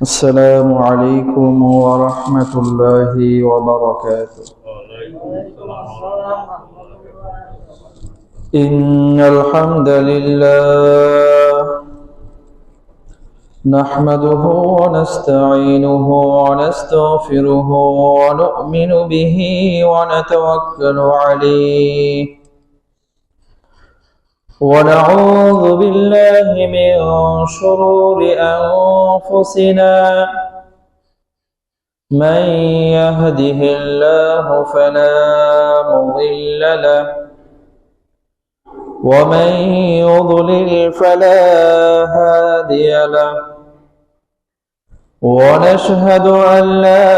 السلام عليكم ورحمة الله وبركاته. إن الحمد لله نحمده ونستعينه ونستغفره ونؤمن به ونتوكل عليه ونعوذ بالله من شرور أنفسنا من يهده الله فلا مضل له ومن يضلل فلا هادي له ونشهد أن لا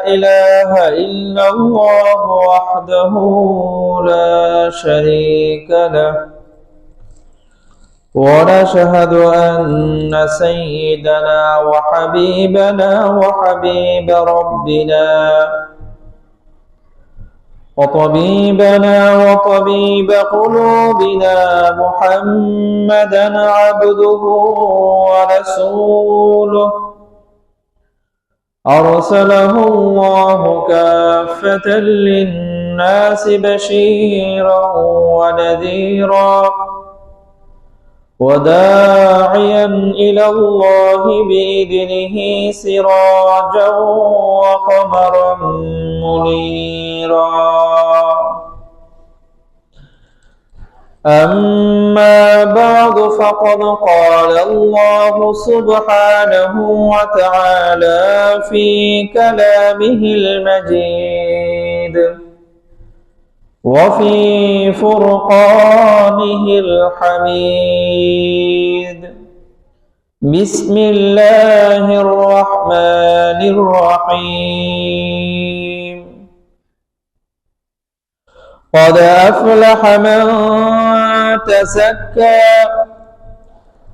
إله إلا الله وحده لا شريك له ونشهد أن سيدنا وحبيبنا وحبيب ربنا وطبيبنا وطبيب قلوبنا محمدا عبده ورسوله أرسله الله كافة للناس بشيرا ونذيرا وداعيا إلى الله بإذنه سراجا وقمرا منيرا أما بعد فقد قال الله سبحانه وتعالى في كلامه المجيد وفي فرقانه الحميد بسم الله الرحمن الرحيم قد أفلح من تزكى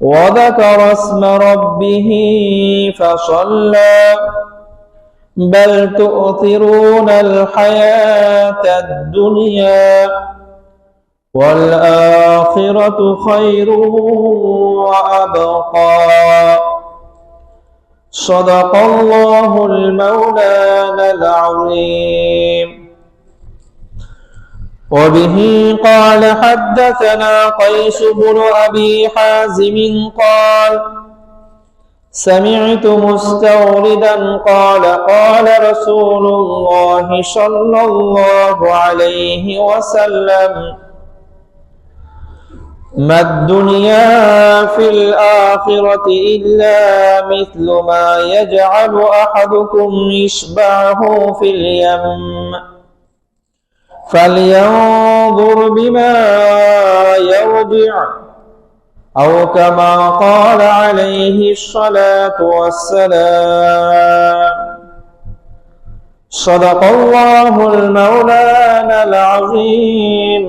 وذكر اسم ربه فصلى بل تؤثرون الحياة الدنيا والآخرة خير وأبقى صدق الله المولانا العظيم. وبه قال حدثنا قيس بن أبي حازم قال سمعت مستوردا قال قال رسول الله صلى الله عليه وسلم ما الدنيا في الآخرة إلا مثل ما يجعل أحدكم إصبعه في اليم فلينظر بما يرجع أو كما قال عليه الصلاة والسلام صدق الله المولانا العظيم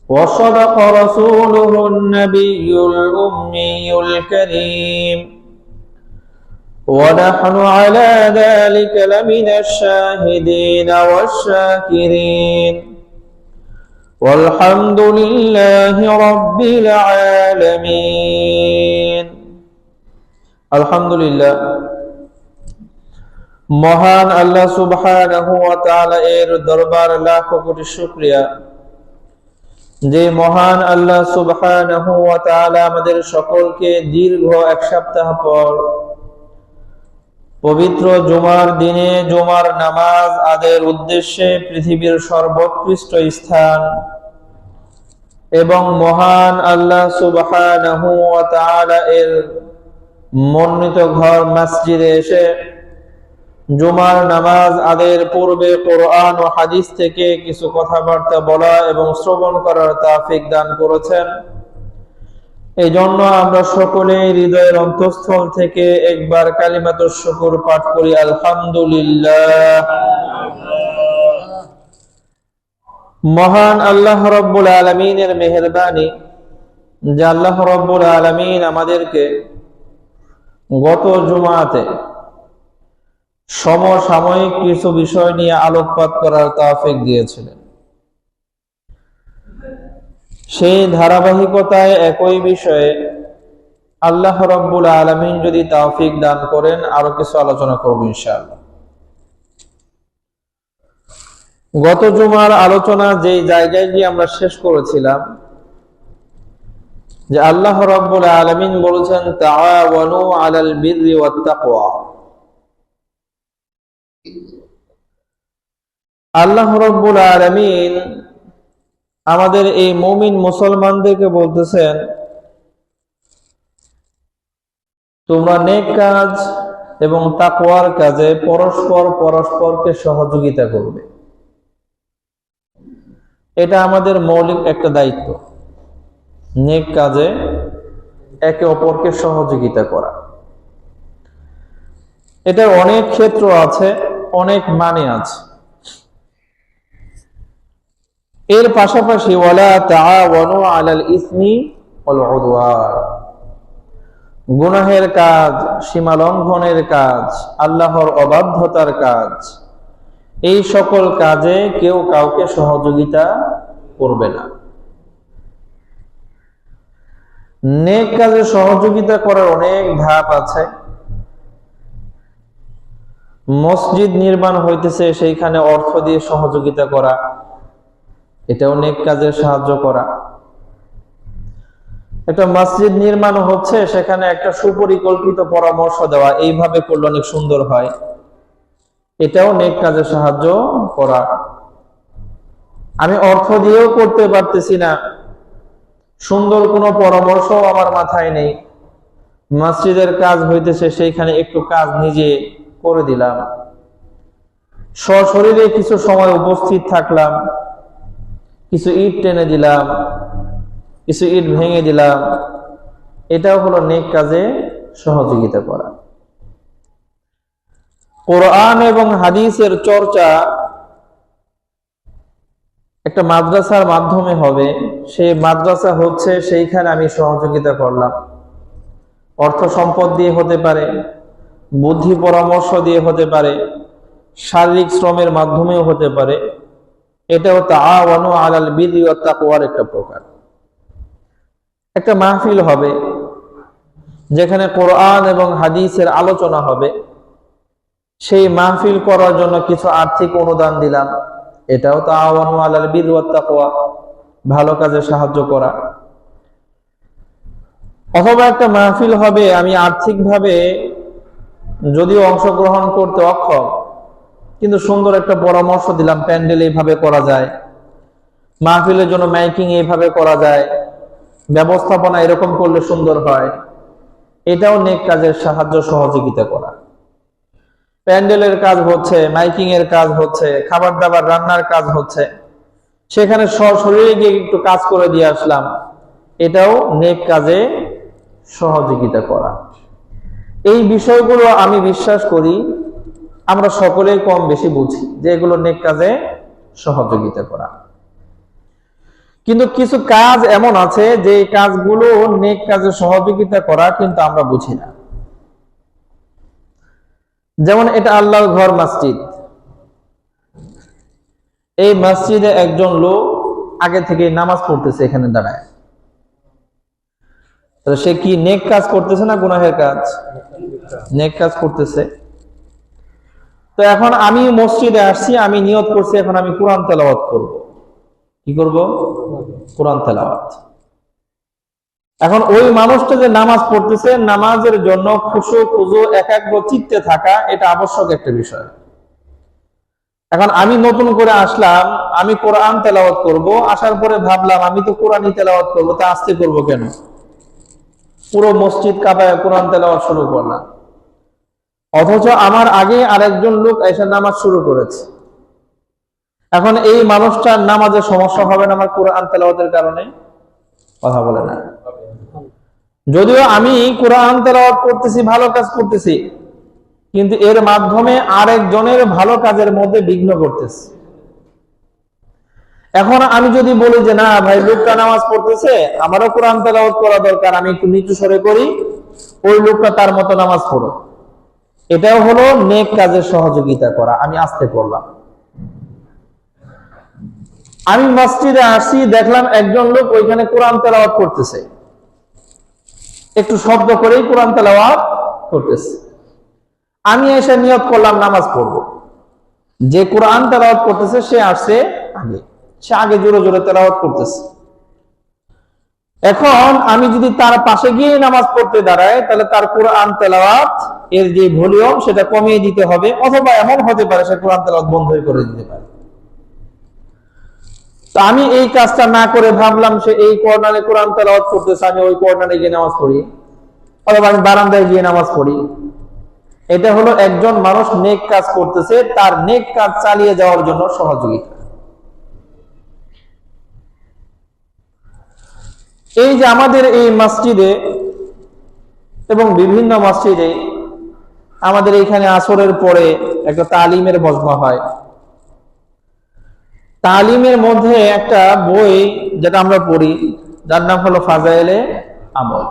وصدق رسوله النبي الأمي الكريم ونحن على ذلك لمن الشاهدين والشاكرين والحمد لله رب العالمين. আলহামদুলিল্লাহ, মহান আল্লাহ সুবহানাহু ওয়া তাআলা এর দরবার লাখ কোটি শুকরিয়া যে মহান আল্লাহ সুবহানাহু ওয়া তাআলা আমাদের সকলকে দীর্ঘ এক সপ্তাহ পর পবিত্র জুমার দিনে জুমার নামাজ আদায়ের উদ্দেশ্যে পৃথিবীর সর্বোৎকৃষ্ট স্থান এবং মহান আল্লাহ সুবহানাহু ওয়া তাআলা এর মনোনীত ঘর মসজিদে এসে জুমার নামাজ আদায়ের পূর্বে কোরআন ও হাদিস থেকে কিছু কথাবার্তা বলা এবং শ্রবণ করার তৌফিক দান করেছেন। এই জন্য আমরা সকলে হৃদয়ের অন্তঃস্থল থেকে একবার কালিমাতুশ শুকর পাঠ করি আলহামদুলিল্লাহ। মহান আল্লাহ রাব্বুল আলামিনের মেহেরবানি যে আল্লাহ রাব্বুল আলামিন আমাদেরকে গত জুমাতে সমসাময়িক কিছু বিষয় নিয়ে আলোকপাত করার তৌফিক দিয়েছিলেন। সেই ধারাবাহিকতায় একই বিষয়ে আল্লাহ রাব্বুল আলামিন যদি তৌফিক দান করেন আরো কিছু আলোচনা করব ইনশাআল্লাহ। গত জুমার আলোচনা যে জায়গায় গিয়ে আমরা শেষ করেছিলাম যে আল্লাহ রাব্বুল আলামিন বলেছেন তাআওয়ানু আলাল বিররি ওয়াত তাকওয়া। আল্লাহ রাব্বুল আলামিন আমাদের এই মুমিন মুসলমানদেরকে বলতেছেন তোমরা নেক কাজ এবং তাকওয়ার কাজে পরস্পরকে সহযোগিতা করবে। এটা আমাদের মৌলিক একটা দায়িত্ব, নেক কাজে একে অপরকে সহযোগিতা করা। এটা অনেক ক্ষেত্র আছে, অনেক মানে আছে। এর পাশাপাশি ওয়ালা তাআওয়ানু আলাল ইসমি ওয়াল উদওয়ান, গুনাহের কাজ, সীমা লঙ্ঘনের কাজ, আল্লাহর অবাধ্যতার কাজ, এই সকল কাজে কেউ কাউকে সহযোগিতা করবে না। নেক কাজে সহযোগিতা করার অনেক ধাপ আছে। মসজিদ নির্মাণ হইতেছে, সেইখানে অর্থ দিয়ে সহযোগিতা করা, এটাও নেক কাজে সাহায্য করা। একটা মসজিদ নির্মাণ হচ্ছে, সেখানে একটা সুপরিকল্পিত পরামর্শ দেওয়া, এইভাবে করলে অনেক সুন্দর হয়, এটাও নেক কাজে সাহায্য করা। আমি অর্থ দিয়েও করতে পারতেছি না, সুন্দর কোনো পরামর্শ আমার মাথায় নেই, মসজিদের কাজ হইতেছে, সেইখানে একটু কাজ নিজে করে দিলাম, সশরীরে কিছু সময় উপস্থিত থাকলাম, কিছু ইট টেনে দিলাম, কিছু ইট ভেঙে দিলাম, এটাও হলো নেক কাজে সহযোগিতা করা। কোরআন এবং হাদিসের চর্চা একটা মাদ্রাসার মাধ্যমে হবে। সেই মাদ্রাসা হচ্ছে, সেইখানে আমি সহযোগিতা করলাম, অর্থ সম্পদ দিয়ে হতে পারে, বুদ্ধি পরামর্শ দিয়ে হতে পারে, শারীরিক শ্রমের মাধ্যমেও হতে পারে। এটাও তাআওয়ানু আলাল বিররি ওয়াত তাকওয়ার একটা প্রকার। একটা মাহফিল হবে, যেখানে কোরআন এবং হাদিসের আলোচনা হবে, সেই মাহফিল করার জন্য কিছু আর্থিক অনুদান দিলাম, এটাও তাআওয়ানু আলাল বিররি ওয়াত তাকওয়া, ভালো কাজে সাহায্য করা। অথবা একটা মাহফিল হবে, আমি আর্থিকভাবে যদিও অংশগ্রহণ করতে অক্ষম, কিন্তু সুন্দর একটা পরামর্শ দিলাম, প্যান্ডেল এইভাবে করা যায়, মাহফিলের জন্য মাইকিং এইভাবে করা যায়, ব্যবস্থাপনা এরকম করলে সুন্দর হয়, এটাও নেক কাজের সাহায্য সহযোগিতা করা। প্যান্ডেলের কাজ হচ্ছে, মাইকিং এর কাজ হচ্ছে, খাবার দাবার রান্নার কাজ হচ্ছে, সেখানে সশরীরে গিয়ে একটু কাজ করে দিয়ে আসলাম, এটাও নেক কাজে সহযোগিতা করা। এই বিষয়গুলো আমি বিশ্বাস করি আমরা সকলেই কম বেশি বুঝি যে এগুলো নেক কাজে সহযোগিতা করা। কিন্তু কিছু কাজ এমন আছে যে কাজগুলো নেক কাজে সহযোগিতা করা, কিন্তু আমরা বুঝি না। যেমন এটা আল্লাহর ঘর মসজিদ, এই মসজিদে একজন লোক আগে থেকে নামাজ পড়তেছে এখানে দাঁড়ায়, তাহলে সে কি নেক কাজ করতেছে না গুনাহের কাজ? নেক কাজ করতেছে। তো এখন আমি মসজিদে আসছি, আমি নিয়ত করছি এখন আমি কোরআন তেলাওয়াত করব। কি করব? কোরআন তেলাওয়াত। এখন ওই মানুষটা যে নামাজ পড়তেছে, নামাজের জন্য খুশু খুজু একাগ্র চিত্তে থাকা, এটা আবশ্যক একটা বিষয়। এখন আমি নতুন করে আসলাম, আমি কোরআন তেলাওয়াত করব, আসার পরে ভাবলাম আমি তো কোরআনই তেলাওয়াত করবো, তা আস্তে করবো কেন? পুরো মসজিদ কাঁপায় কোরআন তেলাওয়াত শুরু করলাম, অথচ আমার আগে আরেকজন লোক এসে নামাজ শুরু করেছে। এখন এই মানুষটার নামাজের সমস্যা হবে না আমার কোরআন তেলাওয়াতের কারণে? কথা বলে না। যদিও আমি কোরআন তেলাওয়াত করতেছি, ভালো কাজ করতেছি, কিন্তু এর মাধ্যমে আরেকজনের ভালো কাজের মধ্যে বিঘ্ন করতেছি। এখন আমি যদি বলি যে না ভাই, লোকটা নামাজ পড়তেছে, আমারও কোরআন তেলাওয়াত করা দরকার, আমি একটু নিচু স্বরে করি, ওই লোকটা তার মতো নামাজ পড়ো, এটাও হলো নেক কাজের সহযোগিতা করা। আমি আস্তে করলাম। আমি মসজিদে আসছি, দেখলাম একজন লোক ওইখানে কোরআন তেলাওয়াত করতেছে, একটু শব্দ করেই কোরআন তেলাওয়াত করতেছে। আমি এসে নিয়ত করলাম নামাজ পড়বো, যে কোরআন তেলাওয়াত করতেছে সে আসছে আগে, সে আগে জোরে জোরে তেলাওয়াত করতেছে। এখন আমি যদি তার পাশে গিয়ে নামাজ পড়তে দাঁড়াই, তাহলে তার কোরআন তেলাওয়াত এর যে ভলিউম সেটা কমিয়ে দিতে হবে, অথবা এমন হতে পারে সে কোরআন তেলাওয়াত বন্ধ করে দিতে পারে। তো আমি এই কাজটা না করে ভাবলাম সে এই কর্নারে কোরআন তেলাওয়াত করতেছে, আমি ওই কর্নারে গিয়ে নামাজ পড়ি, অথবা আমি বারান্দায় গিয়ে নামাজ পড়ি। এটা হলো একজন মানুষ নেক কাজ করতেছে, তার নেক কাজ চালিয়ে যাওয়ার জন্য সহযোগিতা। এই যে আমাদের এই মসজিদে এবং বিভিন্ন মসজিদে আমাদের এখানে আসরের পরে একটা তালিমের বজমা হয়। তালিমের মধ্যে একটা বই যেটা আমরা পড়ি, যার নাম হলো ফাজাইলে আমল।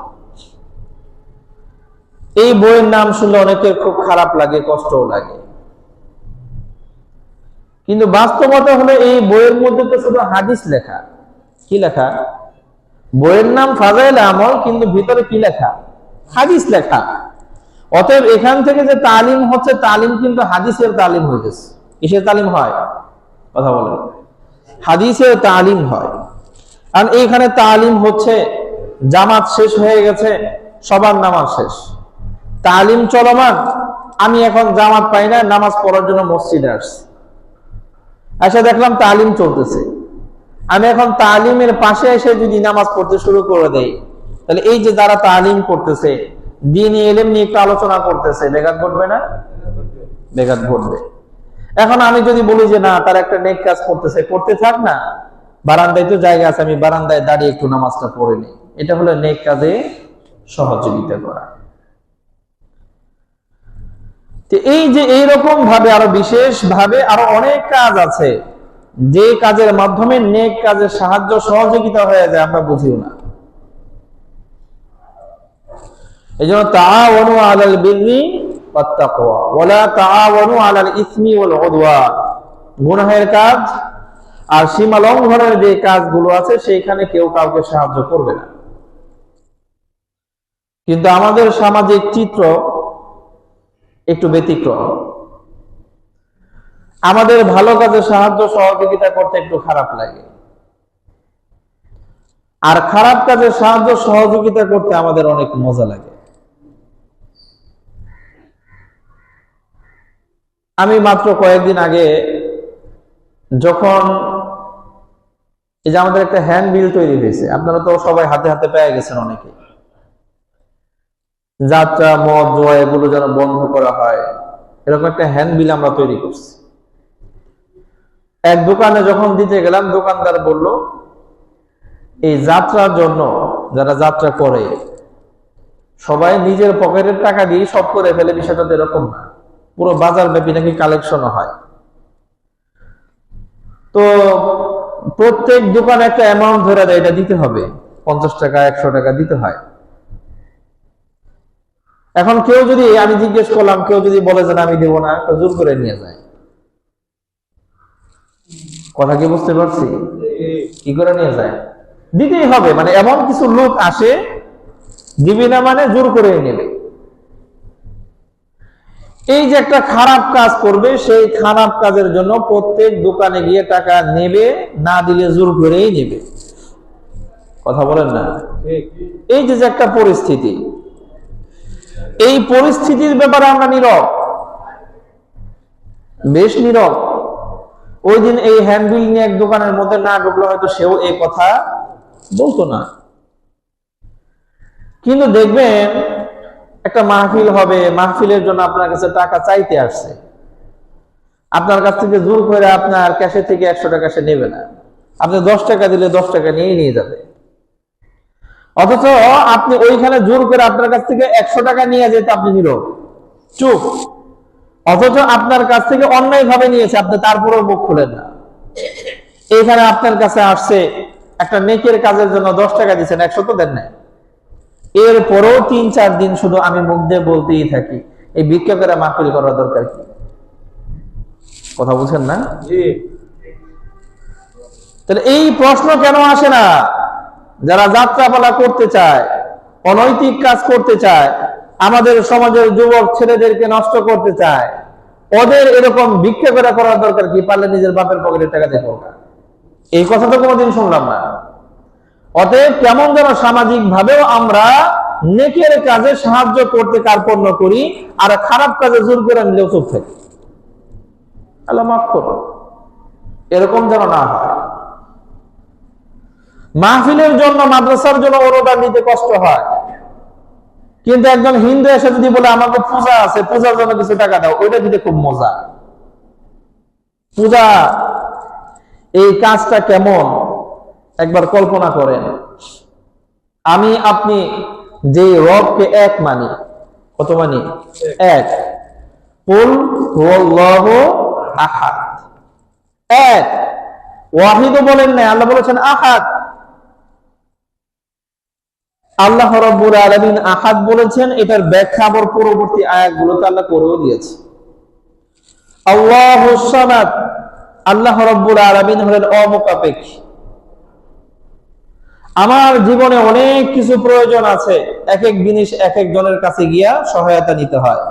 এই বইয়ের নাম শুনলে অনেকের খুব খারাপ লাগে, কষ্টও লাগে, কিন্তু বাস্তবতা হলো এই বইয়ের মধ্যে তো শুধু হাদিস লেখা। কি লেখা? বইয়ের নাম ফাজাইলে আমল, কিন্তু ভিতরে কি লেখা? হাদিস লেখা। অতএব এখান থেকে যে তালিম হচ্ছে, তালিম কিন্তু হাদিসের তালিম হয়ে গেছে। কিসের তালিম হয়? কথা বলেন। হাদিসের তালিম হয়। আর এইখানে তালিম হচ্ছে, জামাত শেষ হয়ে গেছে, সবার নামাজ শেষ, তালিম চলমান। আমি এখন জামাত পাই না, নামাজ পড়ার জন্য মসজিদে আসছি, এসে দেখলাম তালিম চলতেছে। আমি এখন তালিমের পাশে এসে যদি নামাজ পড়তে শুরু করে দেই, তাহলে এই যে যারা তালিম করতেছে, দ্বীনি ইলম নিয়ে একটু আলোচনা করতেছে, ব্যাঘাত ঘটবে না? ব্যাঘাত ঘটবে। এখন আমি যদি বলি যে না, তার একটা নেক কাজ করতেছে, করতে থাক না, বারান্দায় তো জায়গা আছে, আমি বারান্দায় দাঁড়িয়ে একটু নামাজটা পড়ে নিই, এটা হলো নেক কাজে সহযোগিতা করা। এই যে এইরকম ভাবে আরো বিশেষ ভাবে আরো অনেক কাজ আছে, যে কাজের মাধ্যমে নেক কাজের সাহায্য সহযোগিতা হয়ে যায়, আমরা বুঝিও না। এই জন্য তাআওয়ানু আলাল বিররি ওয়াত তাকওয়া ওয়ালা তাআওয়ানু আলাল ইসমি ওয়াল উদওয়ান। গুনাহের কাজ আর সীমা লঙ্ঘনের যে কাজগুলো আছে, সেইখানে কেউ কাউকে সাহায্য করবে না। কিন্তু আমাদের সামাজিক চিত্র একটু ব্যতিক্রম। আমাদের ভালো কাজে সাহায্য সহযোগিতা করতে একটু খারাপ লাগে, আর খারাপ কাজে সাহায্য সহযোগিতা করতে আমাদের অনেক মজা লাগে। আমি মাত্র কয়েকদিন আগে যখন এই যে আমাদের একটা হ্যান্ড বিল তৈরি হয়েছে, আপনারা তো সবাই হাতে হাতে পেয়ে গেছেন অনেকে, যাত্রা মদ জুয়া এগুলো যেন বন্ধ করা হয়, এরকম একটা হ্যান্ড বিল আমরা তৈরি করছি। এক দোকানে যখন দিতে গেলাম, দোকানদার বলল এই যাত্রার জন্য যারা যাত্রা করে সবাই নিজের পকেটের টাকা দিয়ে সব করে ফেলে, বিষয়টা তো এরকম না, পুরো বাজার ব্যাপী নাকি কালেকশন হয়। তো প্রত্যেক দোকানে একটা অ্যামাউন্ট ধরে দেয়, এটা দিতে হবে, 50 টাকা 100 টাকা দিতে হয়। এখন কেউ যদি, আমি জিজ্ঞেস করলাম, কেউ যদি বলে যে আমি দেবো না, তো জোর করে নিয়ে যায়। কথা কি বুঝতে পারছি? কি করে নিয়ে যায়? দিতেই হবে, মানে এমন কিছু লোক আসে, দিবি না মানে জোর করে নেবে। এই যে একটা খারাপ কাজ করবে, সেই খারাপ কাজের জন্য প্রত্যেক দোকানে গিয়ে টাকা নেবে, না দিলে জোর করেই নেবে। কথা বলেন না? এই যে একটা পরিস্থিতি, এই পরিস্থিতির ব্যাপারে আমরা নীরব, বেশ নীরব। ওই দিন এই হ্যান্ডবিল নিয়ে এক দোকানের মধ্যে না ঢুকলো, হয়তো সেও এই কথা বলতো না। কিন্তু দেখবেন একটা মাহফিল হবে, মাহফিলের জন্য আপনার কাছে টাকা চাইতে আসছে, আপনার কাছ থেকে জোর করে আপনার ক্যাশে থেকে 100 টাকা সে নেবে না, আপনি 10 টাকা দিলে 10 টাকা নিয়ে যাবে। অথচ আপনি ওইখানে জোর করে আপনার কাছ থেকে 100 টাকা নিয়ে যেতে আপনি নীরব, চুপ। অথচ আপনার কাছ থেকে অন্যায় ভাবে নিয়েছে, আপনি তারপরেও মুখ খুলেন না। এইখানে আপনার কাছে আসছে, একটা নেকের কাজের জন্য 10 টাকা দিচ্ছেন, 100 তো দেন না। এরপরেও 3-4 দিন শুধু আমি মুখ দিয়ে বলতেই থাকি, এই ভিক্ষা করে মাহফিল করার দরকার কি? কথা বুঝেন না? তাহলে এই প্রশ্ন কেন আসে না? যারা যাত্রাপালা করতে চায় অনৈতিক কাজ করতে চায়, আমাদের সমাজের যুবক ছেলেদেরকে নষ্ট করতে চায়, ওদের এরকম ভিক্ষা করে করার দরকার কি? পারলে নিজের বাপের পকেটের টাকা দেখো। এই কথা তো কোনোদিন শুনলাম না। অতএব কেমন যেন সামাজিক ভাবেও আমরা নেকের কাজে সাহায্য করতে কার্পণ্য করি, আর খারাপ কাজে জোর করে নিলেও চুপ থাকি। আল্লাহ মাফ করো, এরকম যেন না হয়। মাহফিলের জন্য, মাদ্রাসার জন্য অনুদান দিতে কষ্ট হয়, কিন্তু একজন হিন্দু এসে যদি বলে আমাকে পূজা আছে, পূজার জন্য কিছু টাকা দাও, ওইটা দিতে খুব মজা। পূজা এই কাজটা কেমন একবার কল্পনা করেন। আমি আপনি যে রবকে এক মানি, কত মানি? এক। কুল হুয়াল্লাহু আহাদ, এক। ওয়াহিদও বলেন না, আল্লাহ বলেছেন আহাদ। আল্লাহ রাব্বুল আলামিন আহাদ বলেছেন, এটার ব্যাখ্যা আবার পরবর্তী আয়াতগুলোতে আল্লাহ করেও দিয়েছে। আল্লাহুস সামাদ, আল্লাহ রাব্বুল আলামিন হলেন অমুখাপেক্ষী। আমার জীবনে অনেক কিছু প্রয়োজন আছে, এক এক জিনিস এক একজনের কাছে গিয়া সহায়তা নিতে হয়।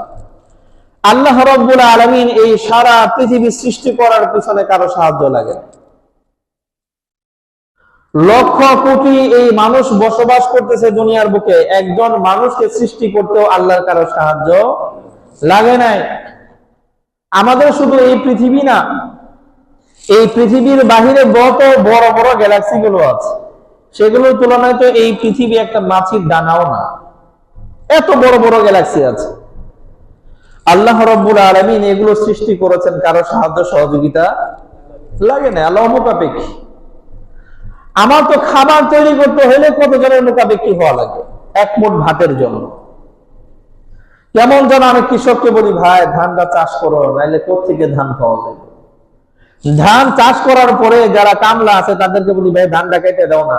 আল্লাহ রাব্বুল আলামিন এই সারা পৃথিবী সৃষ্টি করার পিছনে কারো সাহায্য লাগে না। লক্ষ কোটি এই মানুষ বসবাস করতেছে দুনিয়ার বুকে, একজন মানুষকে সৃষ্টি করতেও আল্লাহর কারো সাহায্য লাগে নাই। আমাদের শুধু এই পৃথিবী না, এই পৃথিবীর বাহিরে কত বড় বড় গ্যালাক্সি গুলো আছে, সেগুলোর তুলনায় তো এই পৃথিবী একটা মাছির দানাও না, এত বড় বড় গ্যালাক্সি আছে। আল্লাহ রাব্বুল আলামিন এগুলো সৃষ্টি করেছেন, কারো সাহায্য সহযোগিতা লাগে না, আল্লাহ মুখাপেক্ষী। আমার তো খাবার তৈরি করতে হলে কতজনের মুখাপেক্ষী হওয়া লাগে এক মুঠ ভাতের জন্য। কেমন যেন আমি কৃষককে বলি, ভাই ধানটা চাষ করো, নাইলে কোত্থেকে ধান পাওয়া যাবে। ধান চাষ করার পরে যারা কামলা আছে তাদেরকে বলি, ভাই ধানটা কেটে দাও না।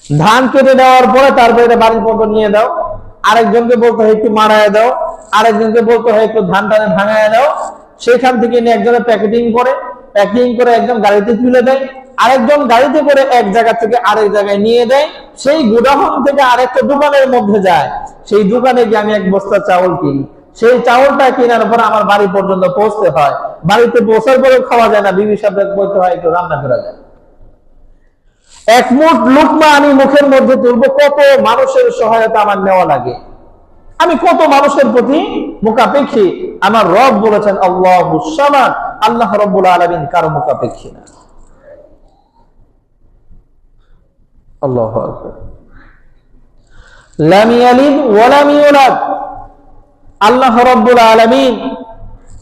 ধান কেটে দেওয়ার পরে তারপরে বাড়ির পর্যন্ত নিয়ে দাও। আরেকজনকে বলতে হয় একটু মারায় দাও, আরেকজনকে বলতে হয় একটু ধানটা ভাঙায় দাও। সেখান থেকে নিয়ে একজনে প্যাকেটিং করে একজন গাড়িতে তুলে দেয়, আরেকজন গাড়িতে করে এক জায়গা থেকে আরেক জায়গায় নিয়ে দেয়। সেই গোডাউন থেকে আরেকটা দোকানের মধ্যে যায়, সেই দোকানে গিয়ে আমি এক বস্তা চাউল কিনি। সেই চাউলটা কেনার পর আমার বাড়ি পর্যন্ত পৌঁছতে হয়, বাড়িতে পৌঁছার পরে খাওয়া যায় না, বিবি সাহেব বলতে হয় একটু রান্না করা যায়। এক মুঠ লুকমা আমি মুখের মধ্যে তুলবো, কত মানুষের সহায়তা আমার নেওয়া লাগে, আমি কত মানুষের প্রতি মুখাপেক্ষী। আমার রব বলেছেন আল্লাহুস সামাদ, আল্লাহ রাব্বুল আলামিন কারো মুখাপেক্ষী না। আল্লাহু আকবার। লাম ইয়ালিদ ওয়া লাম ইউলাদ, আল্লাহ রাব্বুল আলামিন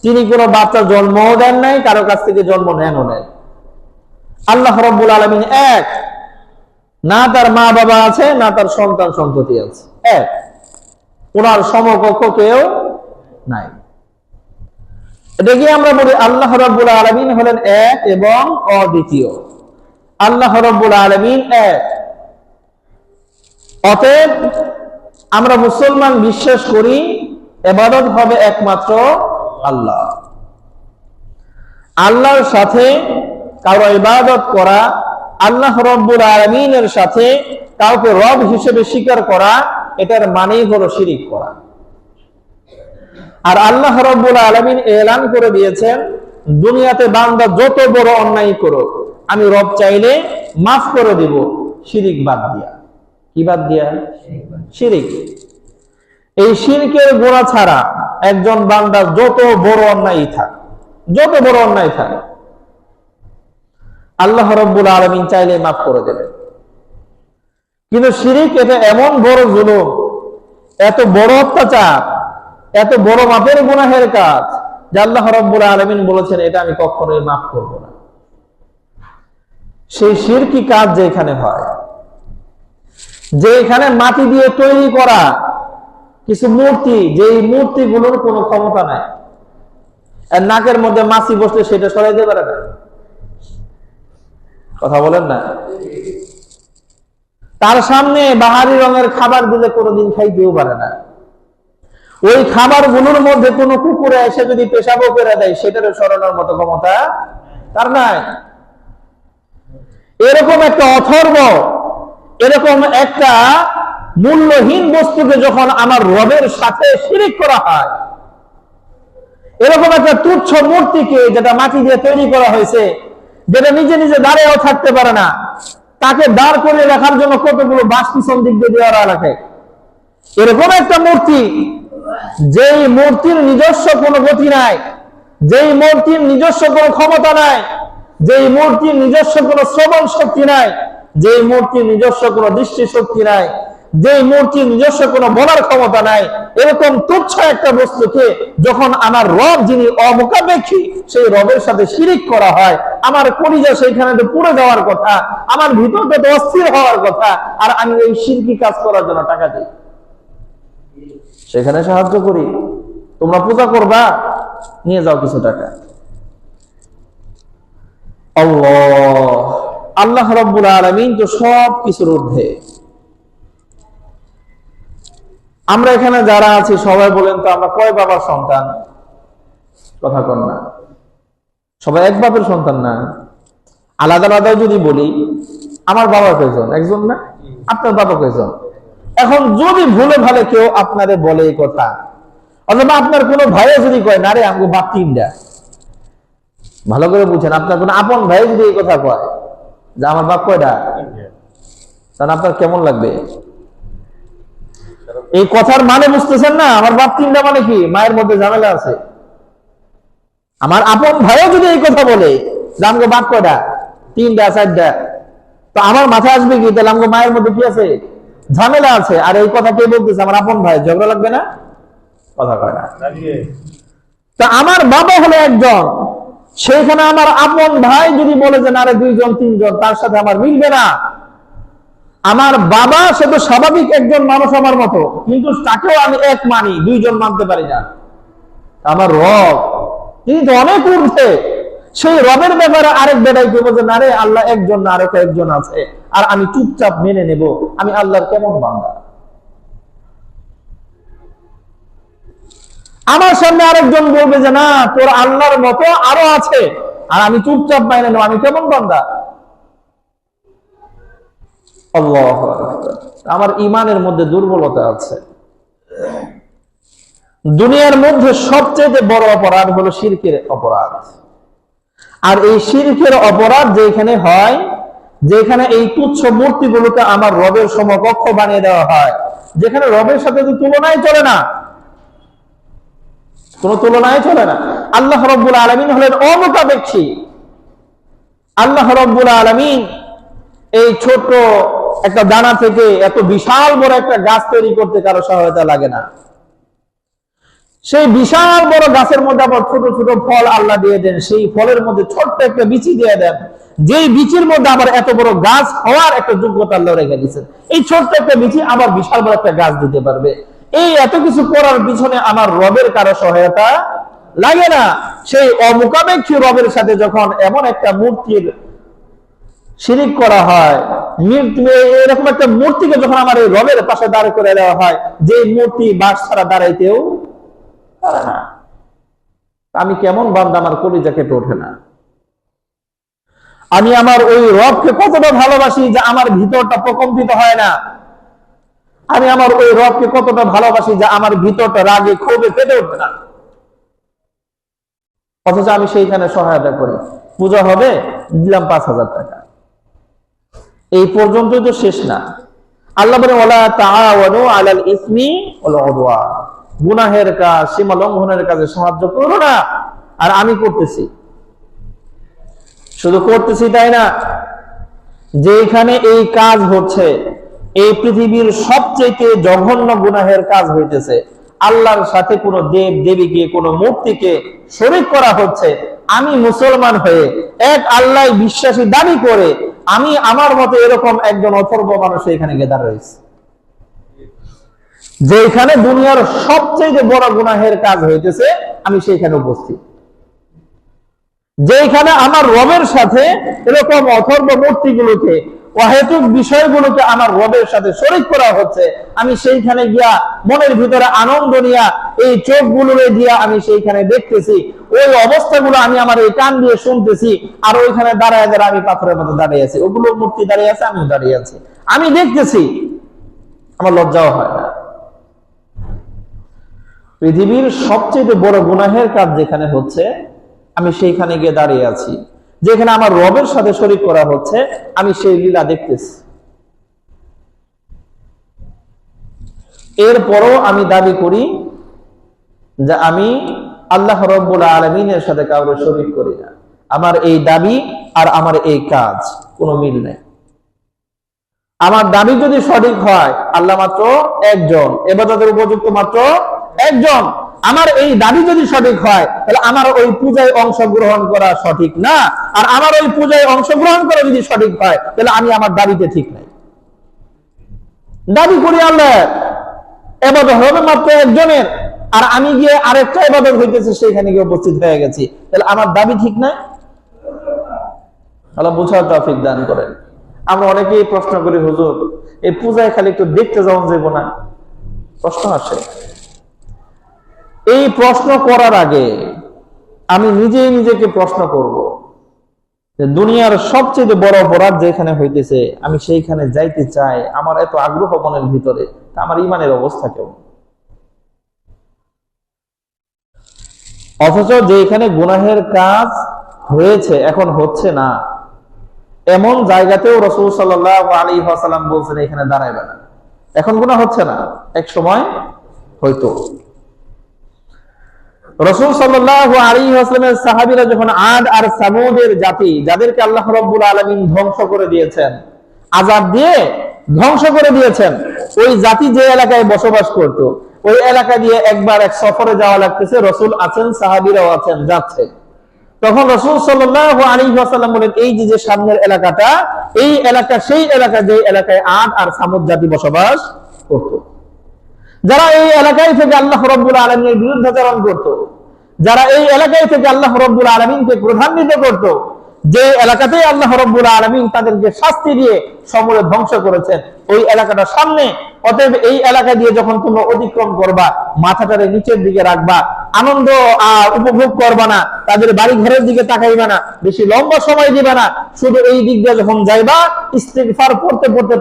তিনি কোনো বাচ্চা জন্মও দেন নাই, কারো কাছ থেকে জন্ম নেনও নাই। আল্লাহ রাব্বুল আলামিন এক, না তার মা বাবা আছে, না তার সন্তান সন্ততি আছে, এক। ওনার সমকক্ষ কেউ নাই। এটাকে আমরা বলি আল্লাহ রাব্বুল আলামিন হলেন এক এবং অদ্বিতীয়। আল্লাহ রাব্বুল আলামিন এক। অতএব আমরা মুসলমান বিশ্বাস করি ইবাদত হবে একমাত্র আল্লাহ। আল্লাহর সাথে কারো ইবাদত করা, আল্লাহ রাব্বুল আলামিনের সাথে কাউকে রব হিসেবে স্বীকার করা, এটার মানেই হলো শিরিক করা। আর আল্লাহ রাব্বুল আলামিন এলান করে দিয়েছেন, দুনিয়াতে বান্দা যত বড় অন্যায় করো, আমি রব চাইলে মাফ করে দিব, শিরিক বাদ দিয়া। কি বাদ দিয়া? শিরিক। এই শিরকের গোড়া ছাড়া একজন বান্দা যত বড় অন্যায় থাক, আল্লাহ রাব্বুল আলামিন চাইলে মাফ করে দেবেন। কিন্তু শিরিক এটা এমন বড় জুলুম, এত বড় অত্যাচার, এত বড় মাপের গুনাহের কাজ, যে আল্লাহ রাব্বুল আলামিন বলেছেন এটা আমি কখনোই মাফ করব না। সেই শিরকি কাজ যেখানে হয়, যেখানে মাটি দিয়ে তৈরি করা কিছু মূর্তি, যেই মূর্তিগুলোর কোনো ক্ষমতা নাই, আর নাকের মধ্যে মাছি বসলে সেটা সরাইতে পারে না, কথা বলেন না। তার সামনে বাহারি রঙের খাবার দিলে কোনোদিন খাইতেও পারে না। ওই খাবারগুলোর মধ্যে কোনো কুকুরে এসে যদি পেশাবও করে দেয়, সেটারও সরানোর মতো ক্ষমতা তার নাই। এরকম একটা অথর্ব, এরকম একটা মূল্যহীন বস্তুকে যখন আমার রবের সাথে শিরিক করা হয়, এরকম একটা তুচ্ছ মূর্তিকে যেটা মাটি দিয়ে তৈরি করা হয়েছে, যেটা নিজে নিজে দাঁড়িয়েও থাকতে পারে না, তাকে দাঁড় করে রাখার জন্য কতগুলো বাঁশ পিছন দিক দিয়ে দেওয়া রাখে, এরকম একটা মূর্তি, যেই মূর্তির নিজস্ব কোনো গতি নাই, যেই মূর্তির নিজস্ব কোনো ক্ষমতা নাই, যেই মূর্তির নিজস্ব কোনো শ্রবণ শক্তি নাই, যেই মূর্তির নিজস্ব কোনো দৃষ্টি শক্তি নাই, যেই মূর্তির নিজস্ব কোনো বলার ক্ষমতা নাই, এরকম তুচ্ছ একটা বস্তুকে যখন আমার রব, যিনি অমুখাপেক্ষী, সেই রবের সাথে শিরিক করা হয়, আমার কলিজা সেইখানে তো পুড়ে যাওয়ার কথা, আমার ভিতরটা তো অস্থির হওয়ার কথা, আর আমি এই শিরকি কাজ করার জন্য টাকা দিই, সেখানে সাহায্য করি। তোমরা পূজা করবা, নিয়ে যাও কিছু টাকা। আল্লাহ রাব্বুল আলামিন তো সব কিছুর ঊর্ধ্বে। আমরা এখানে যারা আছি সবাই বলেন তো আমরা কয় বাবার সন্তান? কথা কন না, সবাই এক বাপের সন্তান না। আলাদা আলাদা যদি বলি, আমার বাবা কয়জন? একজন না? আপনার বাবা কয়জন? এখন যদি ভুলে ভালে কেউ আপনারে বলে এই কথা, অথবা আপনার কোনো ভাইও যদি কয় না রে আমাকে বাপ তিনটা, ভালো করে বুঝেন, আপনার কোনো আপন ভাই যদি এই কথা কয় যে আমার বাপ কয়টা, তাহলে আপনার কেমন লাগবে? এই কথার মানে বুঝতেছেন না? আমার বাপ তিনটা মানে কি? মায়ের মধ্যে ঝামেলা আছে। আমার আপন ভাইও যদি এই কথা বলে যে আমাকে বাপ কয়টা, তিনটা চারটা, তো আমার মাথায় আসবে কি তাহলে আমাকে মায়ের মধ্যে কি আছে? ঝামেলা আছে। আর এই কথা কে বলতেছে? আমার আপন ভাই। ঝগড়া লাগবে না? কথা কয় না। তা আমার বাবা হলো একজন, সেইখানে আমার আপন ভাই যদি বলে যে না রে দুইজন তিনজন, তার সাথে আমার মিলবে না। আমার বাবা সে তো স্বাভাবিক একজন মানুষ আমার মতো, কিন্তু তাকেও আমি এক মানি, দুইজন মানতে পারি না। আমার রব তিনি তো অনেক ঊর্ধ্বে, সেই রবের ব্যাপারে আরেক বেটাই কে বলছে না রে আল্লাহ একজন না, আরেক একজন আছে, আর আমি চুপচাপ মেনে নেব। আমি আল্লাহর কেমন বান্দা? আমার সামনে আরেকজন বলবে যে না তোর আল্লাহর মতো আরো আছে, আর আমি চুপচাপ মেনে নেব, আমি কেমন বান্দা? আল্লাহু আকবার। আমার ঈমানের মধ্যে দুর্বলতা আছে। দুনিয়ার মধ্যে সবচেয়ে বড় অপরাধ হলো শিরকের অপরাধ। আর এই শিরকের অপরাধ যেখানে হয়, যেখানে এই তুচ্ছ মূর্তিগুলোকে আমার রবের সমকক্ষ বানিয়ে দেওয়া হয়, যেখানে রবের সাথে তো তুলনায় চলে না, কোন তুলনায় চলে না। আল্লাহ রাব্বুল আলামিন হলেন অমুখাপেক্ষী। আল্লাহ রাব্বুল আলামিন এই ছোট একটা দানা থেকে এত বিশাল বড় একটা গাছ তৈরি করতে কারো সহায়তা লাগে না। সেই বিশাল বড় গাছের মধ্যে আবার ছোট ছোট ফল আল্লাহ দিয়ে দেন, সেই ফলের মধ্যে ছোট্ট একটা বিচি দিয়ে দেন, যেই বিচির মধ্যে আবার এত বড় গাছ হওয়ার একটা যোগ্যতা আল্লাহ রেখে দিয়েছেন। এই ছোট্ট একটা বিচি আবার বিশাল বড় একটা গাছ দিতে পারবে। এই এত কিছু করার পিছনে আমার রবের কারো সহায়তা লাগে না। সেই অমুখাপেক্ষী রবের সাথে যখন এমন একটা মূর্তির শিরিক করা হয়, এরকম একটা মূর্তিকে যখন আমার এই রবের পাশে দাঁড় করে দেওয়া হয়, যে মূর্তি বাস ছাড়া দাঁড়াইতেও পারে না, আমি কেমন বান্দা? আমার কলিজা কেটে ওঠে না। আমি আমার ওই রবকে কতটা ভালোবাসি যে আমার ভিতরটা প্রকম্পিত হয় না। আমি আমার ওই রবকে কতটা ভালোবাসি যে আমার ভিতরটা রাগে ক্ষোভে ফেটে ওঠে না। অথচ আমি সেইখানে সহায়তা করি। পূজা হবে, দিলাম 5,000 টাকা, এই পর্যন্তই তো শেষ না। আল্লাহ বলে ওয়ালা তাআওয়ানু আলাল ইসমি ওয়াল উদওয়ান, গুনাহের কাজ, সীমা লঙ্ঘনের কাজে সাহায্য করো না। আর আমি করতেছি, শুধু করতেছি তাই না, যেখানে এই কাজ হচ্ছে, এই পৃথিবীর সবচেয়ে জঘন্য গুনাহের কাজ হইতেছে, আল্লাহর সাথে কোনো দেব দেবীকে, কোনো মূর্তিকে শরীক করা হচ্ছে। আমি মুসলমান হয়ে এক আল্লাহ বিশ্বাসী দাবি করে আমি আমার মতো এরকম একজন অথর্ব মানুষ এখানে গেদার রয়েছে, যেখানে দুনিয়ার সবচেয়ে বড় গুনাহের কাজ হইতেছে, আমি সেইখানে উপস্থিত। যেখানে আমার রবের সাথে এরকম অথর্ব মূর্তিগুলোকে, অহেতুক বিষয়গুলোকে আমার রবের সাথে শরীক করা হচ্ছে, আমি সেইখানে গিয়া মনের ভিতরে আনন্দ নিয়া এই চোখগুলো দিয়া আমি সেইখানে দেখতেছি। ওই অবস্থাগুলো আমি আমার এই কান দিয়ে শুনতেছি, আর ওইখানে দাঁড়ায় দাঁড়ায় আমি পাথরের মতো দাঁড়িয়ে আছি, ওগুলো মূর্তি দাঁড়িয়ে আছে, আমিও দাঁড়িয়ে আছি, আমি দেখতেছি। আমার লজ্জাও হয় না। পৃথিবীর সবচেয়ে বড় গুনাহের কাজ যেখানে হচ্ছে, আমি সেইখানে গিয়ে দাঁড়িয়ে আছি, যেখানে আমার রবের সাথে শরীক করা হচ্ছে, আমি সেই লীলা দেখতেছি। এরপরও আমি দাবি করি যে আমি আল্লাহ রাব্বুল আলামিনের সাথে কাউকে শরীক করি না। আমার এই দাবি আর আমার এই কাজ কোনো মিল নেই। আমার দাবি যদি সঠিক হয়, আল্লাহ মাত্র একজন, ইবাদতের উপযুক্ত মাত্র একজন। আমার এই দাবি যদি সঠিক হয়, তাহলে আমার ওই পূজায় অংশগ্রহণ করা সঠিক না। আর আমার ওই পূজায় অংশগ্রহণ করা যদি সঠিক হয়, তাহলে আমি আমার দাবিতে ঠিক নাই। দাবি করি আল্লাহ, ইবাদত হবে মাত্র একজনের, আর আমি গিয়ে আরেকটা ইবাদত হইতেছে সেখানে গিয়ে উপস্থিত হয়ে গেছি, তাহলে আমার দাবি ঠিক নাই। আল্লাহ বুঝার তৌফিক দান করেন। আমরা অনেকেই প্রশ্ন করি, হুজুর এই পূজায় খালি একটু দেখতে যাওয়া যাবে না? প্রশ্ন আসে। এই প্রশ্ন করার আগে আমি নিজেই নিজেকে প্রশ্ন করব যে দুনিয়ার সবচেয়ে বড় অপরাধ যেখানে হইতেছে, আমি সেইখানে যাইতে চাই, আমার এত আগ্রহ মনের ভিতরে, তা আমার ইমানের অবস্থা কেমন? অথচ যেখানে গুনাহের কাজ হয়েছে, এখন হচ্ছে না, এমন জায়গাতেও রাসূল সাল্লাল্লাহু আলাইহি ওয়াসাল্লাম বলছেন এখানে দাঁড়াইবে না। এখন গুনাহ হচ্ছে না, এক সময় হয়তো। রাসূল সাল্লাল্লাহু আলাইহি ওয়াসাল্লামের সাহাবীরা যখন আদ আর সামুদের জাতি, যাদেরকে আল্লাহ রাব্বুল আলামিন ধ্বংস করে দিয়েছেন, আযাব দিয়ে ধ্বংস করে দিয়েছেন, ওই জাতি যে এলাকায় বসবাস করত, ওই এলাকা দিয়ে একবার এক সফরে যাওয়া লাগতেছে, রাসূল আছেন, সাহাবীরাও আছেন, যাচ্ছে। তখন রাসূল সাল্লাল্লাহু আলাইহি ওয়াসাল্লাম বলেন, এই যে সামনের এলাকাটা, এই এলাকা সেই এলাকা যে এলাকায় আদ আর সামুদ জাতি বসবাস করত। যারা এই এলাকায় থেকে আল্লাহ রাব্বুল আলামিনের বিরুদ্ধাচরণ করত, যারা এই এলাকায় থেকে আল্লাহ রাব্বুল আলামিনকে প্রধান্বিত করত, যে এলাকাতেই আল্লাহ রাব্বুল আলামিন তাদেরকে শাস্তি দিয়ে সমূলে ধ্বংস করেছেন, ওই এলাকাটা সামনে। অতএব এই এলাকা দিয়ে যখন তোমরা অতিক্রম করবা, মাথাটারে নিচের দিকে রাখবা, আনন্দ উপভোগ করবা না, তাদের বাড়ি ঘরের দিকে তাকাইবা না, বেশি লম্বা সময় দিবা না, শুধু এই দিক দিয়ে যখন যাইবা ইস্তিগফার পড়তে পড়তে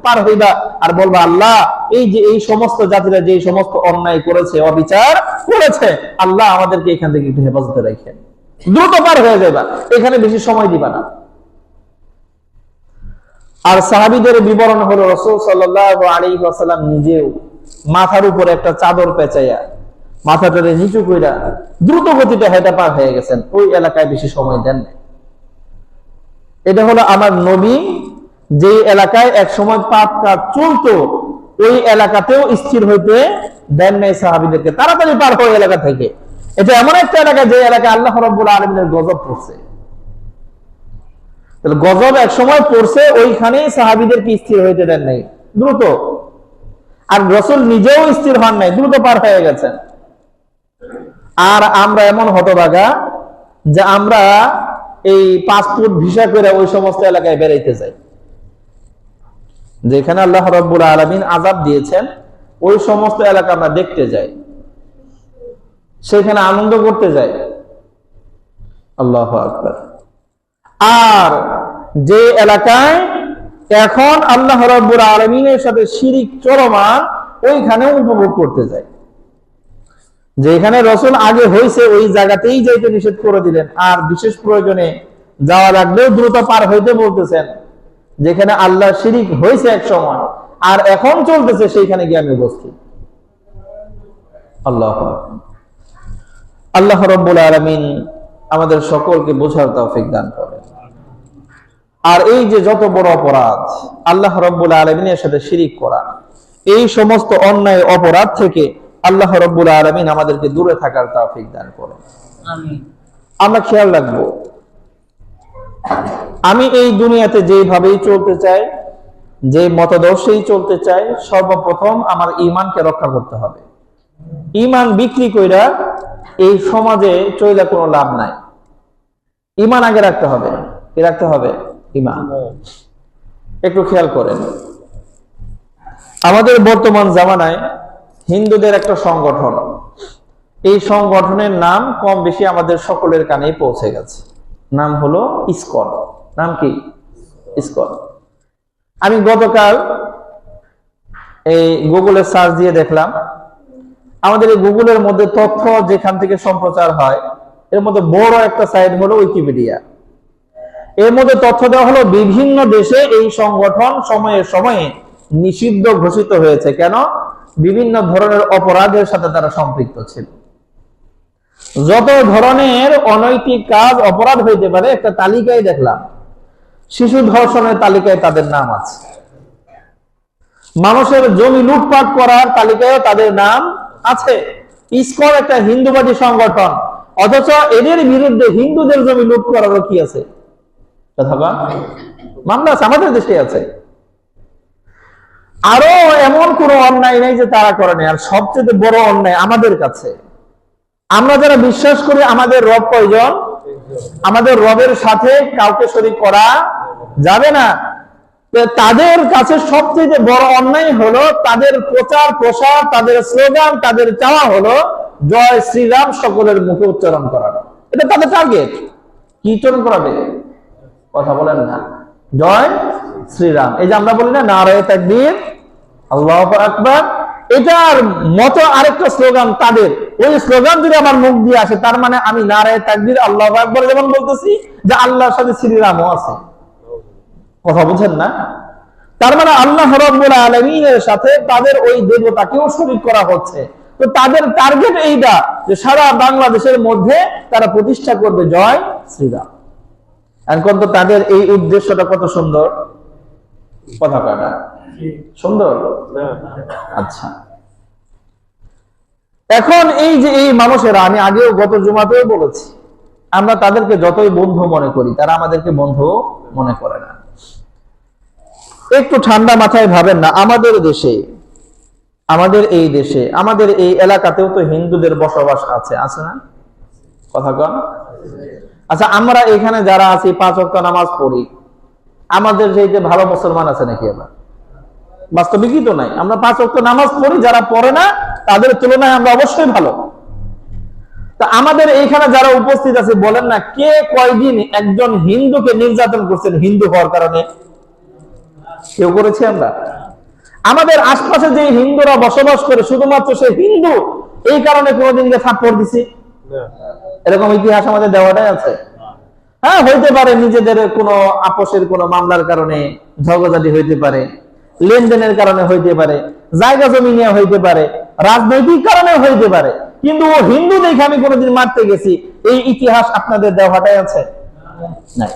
পার হইবা, আর বলবা, আল্লাহ এই যে এই সমস্ত জাতিরা যে সমস্ত অন্যায় করেছে, অবিচার করেছে, আল্লাহ আমাদেরকে এখান থেকে একটু হেফাজতে রাখেন, দ্রুত পার হয়ে যাইবা, এখানে বেশি সময় দিবা না। আর সাহাবীদের বিবরণ হলো, রাসূল সাল্লাল্লাহু আলাইহি ওয়াসাল্লাম নিজেও মাথার উপরে একটা চাদর পেঁচাইয়া মাথাটারে নিচু কইরা দ্রুত গতিতে হেঁটে পার হয়ে গেছেন, ওই এলাকায় বেশি সময় দেন নাই। এটা হলো আমার নবী যেই এলাকায় এক সময় পাপ কাজ চলতো, ওই এলাকাতেও স্থির হইতে দেন নাই সাহাবীদেরকে, তাড়াতাড়ি পার হয় এলাকা থেকে। এটা এমন একটা এলাকা যে এলাকায় আল্লাহ রাব্বুল আলামিনের গজব পড়ছে। তাহলে গজব এক সময় পড়ছে, ওইখানেই সাহাবীদেরকে স্থির হইতে দেন নাই, দ্রুত। আর রাসূল নিজেও স্থির হন নাই, দ্রুত পার হয়ে গেছেন। আর আমরা এমন হতভাগা যে আমরা এই পাসপোর্ট ভিসা করে ওই সমস্ত এলাকায় বেড়াইতে যাই, যেখানে আল্লাহ রাব্বুল আলামিন আযাব দিয়েছেন, ওই সমস্ত এলাকা আমরা দেখতে যাই, সেখানে আনন্দ করতে যাই। আল্লাহু আকবার। আর যে এলাকায় এখন আল্লাহ রাব্বুল আলামিনের সাথে শিরিক চলমান, ওইখানেও উপভোগ করতে যায়। যেখানে রাসূল আগে হইছে ওই জায়গাতেই যাইতে নিষেধ করে দিলেন, আর বিশেষ প্রয়োজনে যাওয়া লাগলেও দ্রুত পার হইতে বলতেছেন। যেখানে আল্লাহ শিরিক হইছে এক সময় আর এখন চলতেছে, সেইখানে গিয়ে আমি উপস্থিত। আল্লাহ রাব্বুল আলামিন আমাদের সকলকে বোঝার তৌফিক দান করেন। আর এই যে যত বড় অপরাধ আল্লাহ রাব্বুল আলামিনের সাথে শিরিক করা, এই সমস্ত অন্যায় অপরাধ থেকে আল্লাহ রাব্বুল আলামিন আমাদেরকে দূরে থাকার তৌফিক দান করেন। আমিন। আমরা খেয়াল রাখবো, আমি এই দুনিয়াতে যেভাবেই চলতে চাই, যে মতাদর্শেই চলতে চাই, সর্বপ্রথম আমার ঈমানকে রক্ষা করতে হবে। ঈমান বিক্রি কইরা এই সমাজে চইলা কোনো লাভ নাই। ঈমান আগে রাখতে হবে। কি রাখতে হবে? ঈমান। একটু খেয়াল করেন, আমাদের বর্তমান জামানায় হিন্দুদের একটা সংগঠন, এই সংগঠনের নাম কম বেশি আমাদের সকলের কানেই পৌঁছে গেছে। নাম হলো ইসকন। নাম কি? ইসকন। আমি গতকাল এই গুগলে সার্চ দিয়ে দেখলাম, আমাদের এই গুগলের মধ্যে তথ্য যেখান থেকে সম্প্রচার হয় এর মধ্যে বড় একটা সাইট হলো উইকিপিডিয়া। এর মধ্যে তথ্য দেওয়া হলো বিভিন্ন দেশে এই সংগঠন সময়ে সময়ে নিষিদ্ধ ঘোষিত হয়েছে। কেন? বিভিন্ন ধরনের অপরাধের সাথে তারা সম্পৃক্ত ছিল। যত ধরনের অনৈতিক কাজ অপরাধ হইতে পারে একটা তালিকায় দেখলাম, শিশু ধর্ষণের তালিকায় তাদের নাম আছে, মানুষের জমি লুটপাট করার তালিকায় তাদের নাম আছে। ইসকন একটা হিন্দুবাদী সংগঠন, অথচ এদের বিরুদ্ধে হিন্দুদের জমি লুট করারও কি আছে, মামলা আছে, আমাদের দেশে আছে। আরো এমন কোন অন্যায় নেই যে তারা করে নেই। আর সবচেয়ে বড় অন্যায় আমাদের কাছে, আমরা যারা বিশ্বাস করি আমাদের রব কয়জন, আমাদের রবের সাথে কাউকে শরীক করা যাবে না, তাদের কাছে সবচেয়ে বড় অন্যায় হলো তাদের প্রচার প্রসার, তাদের স্লোগান, তাদের চাওয়া হলো জয় শ্রীরাম সকলের মুখে উচ্চারণ করানো। এটা তাদের টার্গেট। কি উচ্চারণ করাবে? কথা বলেন না, জয় শ্রীরাম। এই যে আমরা বলি না নারায়ে তাকবীর, আল্লাহু আকবার, এটার মতো আরেকটা স্লোগান তাদের। ওই স্লোগান যদি আমার মুখ দিয়ে আসে তার মানে আমি নারায়ে তাকবীর আল্লাহু আকবার যেমন বলতেছি, যে আল্লাহর সাথে শ্রীরামও আছে। কথা বুঝেন না? তার মানে আল্লাহ রাব্বুল আলামিনের সাথে তাদের ওই দেবতাকেও শরীক করা হচ্ছে। তো তাদের টার্গেট এইটা যে সারা বাংলাদেশের মধ্যে তারা প্রতিষ্ঠা করবে জয় শ্রীরাম। এখন তো তাদের এই উদ্দেশ্যটা কত সুন্দর, কথা কাটা সুন্দর। আচ্ছা, এখন এই যে এই মানুষেরা, আমি আগেও গত জুমাতেও বলেছি, আমরা তাদেরকে যতই বন্ধু মনে করি তারা আমাদেরকে বন্ধু মনে করে না। একটু ঠান্ডা মাথায় ভাবেন না, আমাদের দেশে, আমাদের এই দেশে, আমাদের এই এলাকাতেও তো হিন্দুদের বসবাস আছে, আছে না? কথা কন। আচ্ছা, আমরা এখানে যারা আছি 5 ওয়াক্ত নামাজ পড়ি, আমাদের যে ভালো মুসলমান আছে নাকি? আবার বাস্তবিকই তো নাই। আমরা 5 ওয়াক্ত নামাজ পড়ি, যারা পড়ে না তাদের তুলনায় আমরা অবশ্যই ভালো। তা আমাদের এইখানে যারা উপস্থিত আছে বলেন না, কে কয়দিন একজন হিন্দুকে নির্যাতন করছেন হিন্দু হওয়ার কারণে? কেউ করেছি আমরা? আমাদের আশপাশে যে হিন্দুরা বসবাস করে শুধুমাত্র সে হিন্দু এই কারণে কোনোদিন থাপ্পড় দিছি? এরকম ইতিহাস আমাদের দেওয়াটাই আছে। হ্যাঁ, হইতে পারে নিজেদের কোনো আপোষের কোনো মামলার কারণে ঝগড়াঝাটি হইতে পারে, লেনদেনের কারণে হইতে পারে, জায়গা জমি নিয়ে হইতে পারে, রাজনৈতিক কারণে হইতে পারে, কিন্তু ও হিন্দু দেখে আমি কোনোদিন মারতে গেছি এই ইতিহাস আপনাদের দেওয়াটাই আছে? নাই।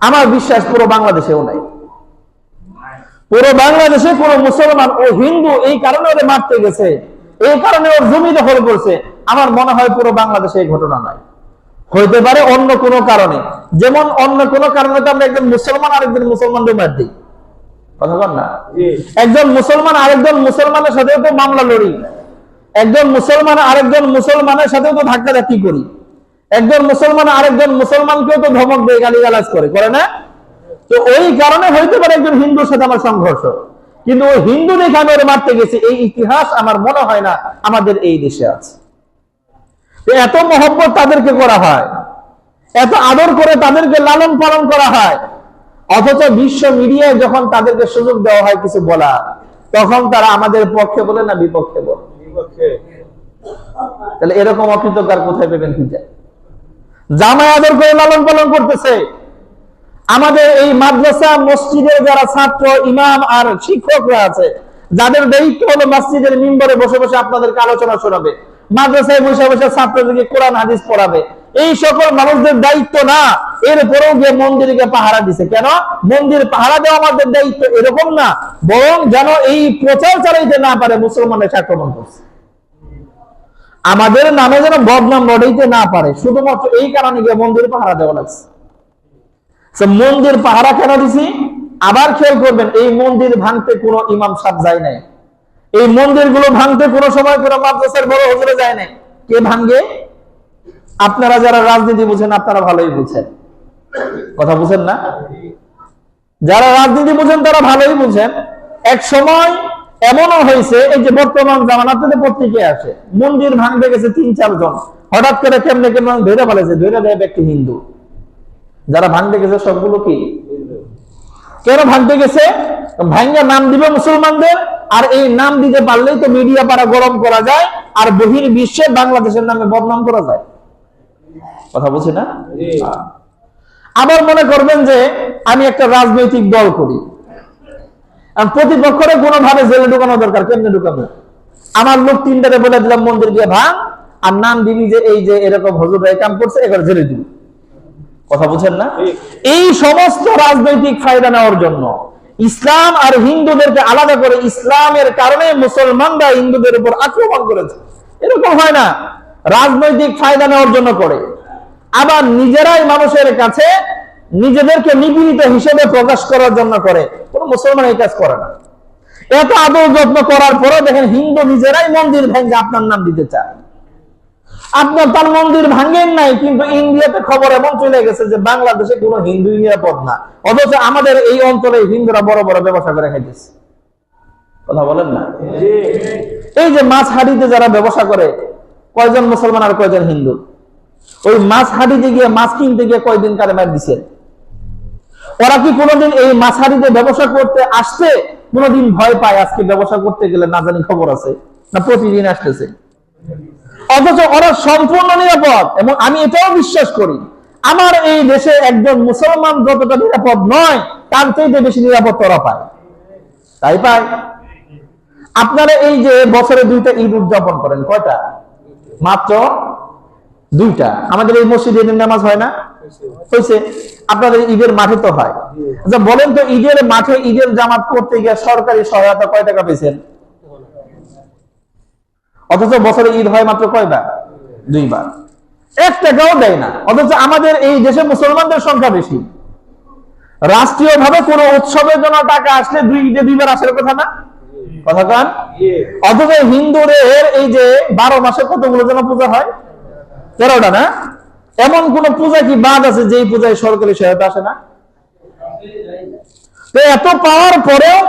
আমার বিশ্বাস পুরো বাংলাদেশেও নাই। পুরো বাংলাদেশে কোন মুসলমান ও হিন্দু এই কারণে ওরে মারতে গেছে, এই কারণে ওর জমি দখল করছে, আমার মনে হয় পুরো বাংলাদেশে এই ঘটনা নাই। হইতে পারে অন্য কোনো কারণে, যেমন অন্য কোনো কারণে তো আমরা একজন মুসলমান আরেকজন মুসলমানকে মার দিই, কথা বল না? একজন মুসলমান আরেকজন মুসলমানের সাথেও তো মামলা লড়ি, একজন মুসলমান আরেকজন মুসলমানের সাথেও তো ধাক্কাধাক্কি করি, একজন মুসলমান আরেকজন মুসলমানকেও তো ধমক দেয়, গালিগালাজ করে না? তো ওই কারণে হইতে পারে একজন হিন্দুর সাথে আমার সংঘর্ষ, কিন্তু ওই হিন্দু দেখে আমি ওরে মারতে গেছি এই ইতিহাস আমার মনে হয় না আমাদের এই দেশে আছে। এত মহব্বত তাদেরকে করা হয়, এত আদর করে তাদেরকে লালন পালন করা হয়, অথচ বিশ্ব মিডিয়ায় যখন তাদেরকে সুযোগ দেওয়া হয় কিছু বলা, তখন তারা আমাদের পক্ষে বলে না বিপক্ষে বলে। তাহলে এরকম অকৃতজ্ঞ কোথায় পেবেন? কি যায়? জামাই আদর করে লালন পালন করতেছে। আমাদের এই মাদ্রাসা মসজিদের যারা ছাত্র, ইমাম আর শিক্ষকরা আছে, যাদের দায়িত্ব হলো মসজিদের মিম্বরে বসে বসে আপনাদেরকে আলোচনা শোনাবে, মাদ্রাসায় বসে বসে ছাত্রদেরকে কোরআন হাদিস পড়াবে, এই সকল মানুষদের দায়িত্ব না, এরপরেও গিয়ে মন্দিরকে পাহারা দিছে। কেন? মন্দির পাহারা দেওয়া আমাদের দায়িত্ব এরকম না, বরং যেন এই প্রচার চালাইতে না পারে মুসলমানরা আক্রমণ করছে, আমাদের নামে যেন বদনাম রটাইতে না পারে, শুধুমাত্র এই কারণে গিয়ে মন্দির পাহারা দেওয়া লাগছে। মন্দির পাহারা কেন দিছি? আবার খেয়াল করবেন, এই মন্দির ভাঙতে কোনো ইমাম সাহেব যায় নাই, এই মন্দিরগুলো ভাঙতে কোনো সময় কোনো মাদ্রাসার বড় হুজুরে যায় নাই। কে ভাঙে? আপনারা যারা রাজনীতি বুঝেন আপনারা ভালোই বুঝেন, কথা বুঝেন না? যারা রাজনীতি বুঝেন তারা ভালোই বুঝেন। এক সময় এমনও হয়েছে, এই যে বর্তমান জামানাতে পত্রিকায় আসে, মন্দির ভাঙতে গেছে 3-4 জন, হঠাৎ করে কেমনে কেমন ধরে ফেলেছে, ধরে দেয় ব্যক্তি হিন্দু। যারা ভাঙতে গেছে সবগুলো কি? কেন ভাঙতে গেছে? ভাঙ্গা নাম দিবে মুসলমানদের, আর এই নাম দিতে পারলেই তো মিডিয়া পাড়া গরম করা যায় আর বহির বিশ্বে বাংলাদেশের নামে বদনাম করা যায়। কথা বলছি না? আবার মনে করবেন যে আমি একটা রাজনৈতিক দল করি, প্রতিপক্ষরে কোনোভাবে জেলে ঢুকানো দরকার, কেমনে ঢুকাবো? আমার লোক তিনটারে বলে দিলাম মন্দির গিয়ে ভাঙ, আর নাম দিবি যে এই যে এরকম হুজুর কাম করছে, এবার জেলে দিবি। কথা বুঝেন না? এই সমস্ত রাজনৈতিক ফায়দা নেওয়ার জন্য ইসলাম আর হিন্দুদেরকে আলাদা করে ইসলামের কারণে মুসলমানরা হিন্দুদের উপর আক্রমণ করেছে, এরকম হয় না। রাজনৈতিক ফায়দা নেওয়ার জন্য করে, আবার নিজেরাই মানুষের কাছে নিজেদেরকে নিপীড়িত হিসেবে প্রকাশ করার জন্য করে। কোন মুসলমান এই কাজ করে না। এত আদর যত্ন করার পরে দেখেন হিন্দু নিজেরাই মন্দির ভেঙে আপনার নাম দিতে চায়। আপনার তার মন্দির ভাঙেন নাই, কিন্তু ইন্ডিয়াতে খবর এমন চলে গেছে যে বাংলাদেশে কোনো হিন্দু নিরাপদ না, অথচ আমাদের এই অঞ্চলে হিন্দুরা বড় বড় ব্যবসা করে খাইতেছে। কথা বলেন না? এই যে মাছ হাড়িতে যারা ব্যবসা করে, কয়জন মুসলমান আর কয়জন হিন্দু? ওই মাছ হাড়িতে গিয়ে মাছ কিনতে গিয়ে কয়দিন কারে মার দিছে? ওরা কি কোনোদিন এই মাছ হাড়িতে ব্যবসা করতে আসতে কোনোদিন ভয় পায় আজকে ব্যবসা করতে গেলে না জানি খবর আছে, না প্রতিদিন আসতেছে? অথচ ওরা সম্পূর্ণ নিরাপদ। এবং আমি এটাও বিশ্বাস করি, আমার এই দেশে একজন মুসলমান যতটা নিরাপদ নয় তার চাইতে বেশি নিরাপদ ওরা পায়। তাই পায়। আপনারা এই যে বছরে 2টা ঈদ উদযাপন করেন, কয়টা? মাত্র 2টা। আমাদের এই মসজিদে ঈদের নামাজ হয় না? হয়েছে। আপনাদের ঈদের মাঠে তো হয়। আচ্ছা বলেন তো, ঈদের মাঠে ঈদের জামাত করতে গিয়ে সরকারি সহায়তা কয় টাকা পেয়েছেন? অথচ বছরে ঈদ হয় মাত্র কয়বার? 2বার। 1 টাকাও দেয় না। অথচ আমাদের এই দেশে মুসলমানদের সংখ্যা বেশি। রাষ্ট্রীয় ভাবে কোন উৎসবের জন্য টাকা আসলে 2 ঈদে 2বার আসার কথা না? কথা কান। অথচ হিন্দুদের এই যে 12 মাসে কতগুলো যেন পূজা হয়? 13টা না? এমন কোন পূজা কি বাদ আছে যে পূজায় সরকারি সহায়তা আসে না? তো এত পাওয়ার পরেও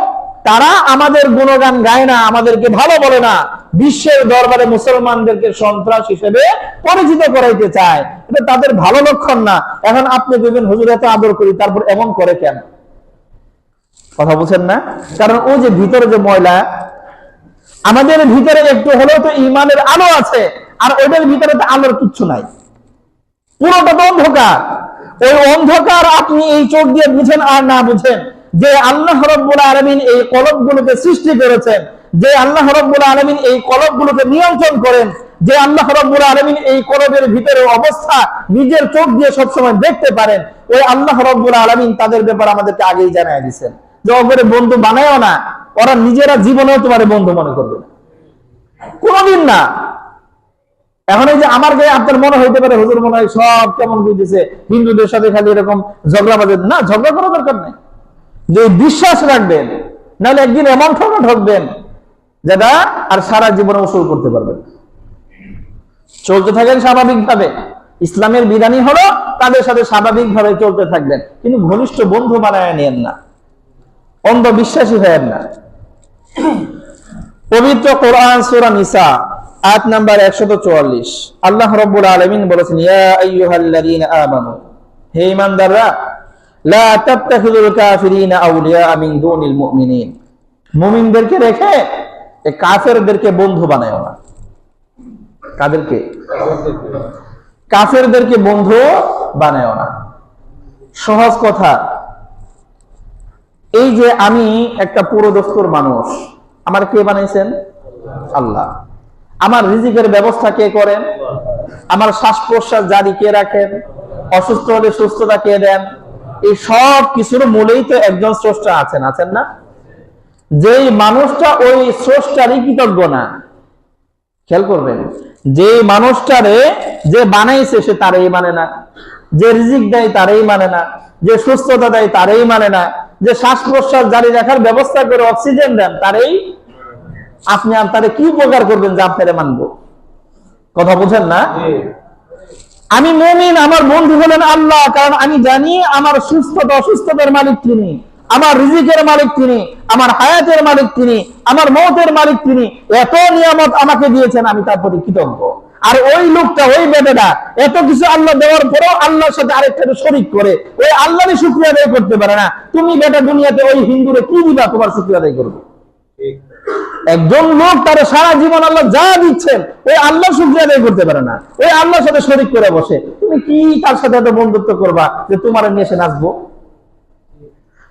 তারা আমাদের গুণগান গায় না, আমাদেরকে ভালো বলে না, বিশ্বের দরবারে মুসলমানদেরকে সন্ত্রাস হিসেবে পরিচিত করাইতে চায়। এটা তাদের ভালো লক্ষণ না। এখন আপনি দেখবেন হুজুর এত আদর করি, তারপর এমন করে কেন? কথা বুঝেন না? কারণ ও যে ভিতরে যে ময়লা, আমাদের ভিতরে একটু হলেও তো ঈমানের আলো আছে, আর ওদের ভিতরে তো আলোর কিচ্ছু নাই, পুরোটা তো অন্ধকার। ওই অন্ধকার আপনি এই চোখ দিয়ে বুঝেন আর না বুঝেন, যে আল্লাহ রাব্বুল আলামিন এই কলবগুলোকে সৃষ্টি করেছেন, যে আল্লাহ রাব্বুল আলামিন এই কলবগুলোকে নিয়ন্ত্রণ করেন, যে আল্লাহ রাব্বুল আলামিন এই কলবের ভিতরে অবস্থা নিজের চোখ দিয়ে সবসময় দেখতে পারেন, ওই আল্লাহ রাব্বুল আলামিন তাদের ব্যাপারে আমাদেরকে আগেই জানিয়ে দিয়েছেন যে ওকে বন্ধু বানায়ও না, ওরা নিজেরা জীবনেও তোমার বন্ধু মনে করবে না, কোনদিন না। এখন এই যে আমার গায়ে আপনার মনে হইতে পারে হুজুর মনে হয় সব কেমন বুঝতেছে, হিন্দুদের সাথে খালি এরকম ঝগড়া বাজে না, ঝগড়া করার দরকার নেই। যে বিশ্বাস রাখবেন, নাহলে একদিন এমন ঠকা ঠকবেন যেটা আর সারা জীবনে উসুল করতে পারবেন। চলতে থাকেন স্বাভাবিকভাবে, ইসলামের বিধানই হলো তাদের সাথে স্বাভাবিকভাবে চলতে থাকবেন, কিন্তু ঘনিষ্ঠ বন্ধু বানায় নেন না, অন্ধ বিশ্বাসী হয়েন না। পবিত্র কোরআন সূরা নিসা আয়াত নাম্বার 144 আল্লাহ রাব্বুল আলামিন বলেছেন, ইয়া আইয়ুহাল্লাযীনা আমানু, হে ঈমানদাররা, লা তাত্তাখিযুল কাফিরিনা আউলিয়া মিন দুনিল মুমিনিন, মুমিনদেরকে রেখে এই কাফেরদেরকে বন্ধু বানায়ও না। কাদেরকে? কাফেরদেরকে বন্ধু বানায়ও না। সহজ কথা, এই যে আমি একটা পুরো দস্তুর মানুষ, আমার কে বানাইছেন? আল্লাহ। আমার রিজিকের ব্যবস্থা কে করেন? আমার শ্বাস প্রশ্বাস জারি কে রাখেন? অসুস্থ হলে সুস্থতা কে দেন? এই সব কিছুর মূলেই তো একজন স্রষ্টা আছেন, আছেন না? যেই মানুষটা ওই স্রষ্টারই কৃতজ্ঞ না, খেয়াল করবেন, যে মানুষটারে যে বানাইছে সে তারই মানে না, যে রিজিক দেয় তারই মানে না, যে সুস্থতা দেয় তারই মানে না, যে শ্বাস প্রশ্বাস জারি রাখার ব্যবস্থা করে অক্সিজেন দেন তারই, আপনি আর তারে কি উপকার করবেন যে আপনারে মানবো? কথা বুঝেন না? আমি মুমিন, আমার বন্ধু হলেন আল্লাহ, কারণ আমি জানি আমার সুস্থতা অসুস্থতার মালিক তিনি, আমার রিজিকের মালিক তিনি, আমার হায়াতের মালিক তিনি, আমার মওতের মালিক তিনি। এত নিয়ামত আমাকে দিয়েছেন, আমি তার প্রতি কৃতজ্ঞ। আর ওই লোকটা, ওই বেটাটা এত কিছু আল্লাহ দেওয়ার পরেও আল্লাহর সাথে আরেকটা শরীক করে ওই আল্লাহরই শুকরিয়া আদায় করতে পারে না। তুমি বেটা দুনিয়াতে ওই হিন্দুরে কি দিবা তোমার শুকরিয়া আদায় করবে? একজন লোক তার সারা জীবন আল্লাহ যা দিচ্ছেন ওই আল্লাহ শুকরিয়া আদায় করতে পারে না, ওই আল্লাহর সাথে শরীক করে বসে, তুমি কি তার সাথে এত বন্ধুত্ব করবা যে তোমার নিয়ে এসে নাচবো?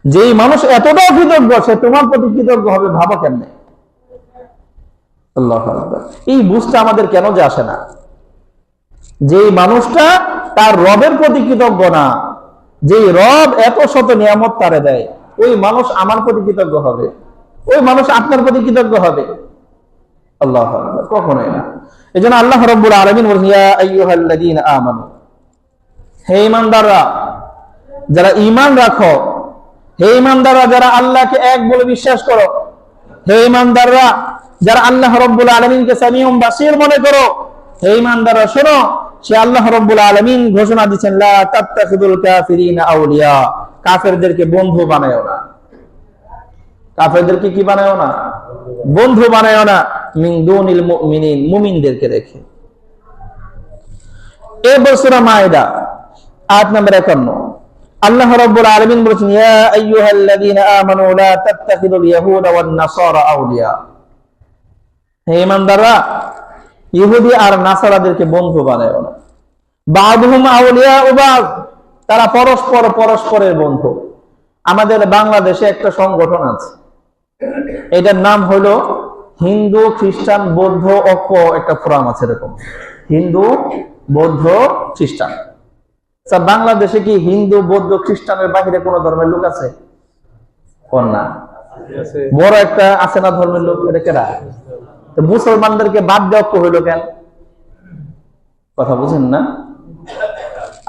যেই মানুষ এতটাও কৃতজ্ঞ সে তোমার প্রতি কৃতজ্ঞ হবে, ভাবা কেমনে? আল্লাহু আকবার। এই বুঝটা আমাদের কেন যে আসে না? যেই মানুষটা তার রবের প্রতি কৃতজ্ঞ না, যেই রব এত শত নিয়ামত তারে দেয়, ওই মানুষ আমার প্রতি কৃতজ্ঞ হবে, ওই মানুষ আপনার প্রতি কৃতজ্ঞ হবে? আল্লাহু আকবার, কখনোই না। এজন্য আল্লাহ রাব্বুল আলামিন বলেন, ইয়া আইয়ুহাল্লাযীনা আমানু, হে ঈমানদাররা, যারা ঈমান রাখো, হে ঈমানদাররা যারা আল্লাহকে এক বলে বিশ্বাস করো, হে ঈমানদাররা যারা আল্লাহ রাব্বুল আলামিনকে সামিউম বাসীর মনে করো, হে ঈমানদাররা শোনো, সে আল্লাহ রাব্বুল আলামিন ঘোষণা দিয়েছেন, লা তাত্তাখিযুল কাফিরিনা আউলিয়া, কাফেরদেরকে বন্ধু বানায়ও না। কাফেরদেরকে কি বানায়ও না? বন্ধু বানায়ও না। মিন দুনিল মুমিনিন, মুমিনদেরকে রেখে। এরপর সূরা মায়েদা আয়াত নম্বর 51, আল্লাহ রাব্বুল আলামিন বলেছেন, ইয়া আইয়ুহাল্লাযীনা আমানু লা তাত্তাখিযুল ইয়াহুদা ওয়ান নাসারা আউলিয়া, হে ঈমানদাররা ইহুদি আর নাসারাদেরকে বন্ধু বানায়ও না। বাদুহুম আউলিয়া বাদ, তারা পরস্পর পরস্পরের বন্ধু। আমাদের বাংলাদেশে একটা সংগঠন আছে, এটার নাম হলো হিন্দু খ্রিস্টান বৌদ্ধ ঐক্য, একটা ফোরাম আছে এরকম, হিন্দু বৌদ্ধ খ্রিস্টান। বাংলাদেশে কি হিন্দু বৌদ্ধ খ্রিস্টানের বাহিরে কোন ধর্মের লোক আছে? কোন না, বড় একটা আছে না ধর্মের লোক, এটা কেরা? মুসলমানদেরকে বাদ দেওয়া ঐক্য হইলো কেন? কথা বুঝেন না?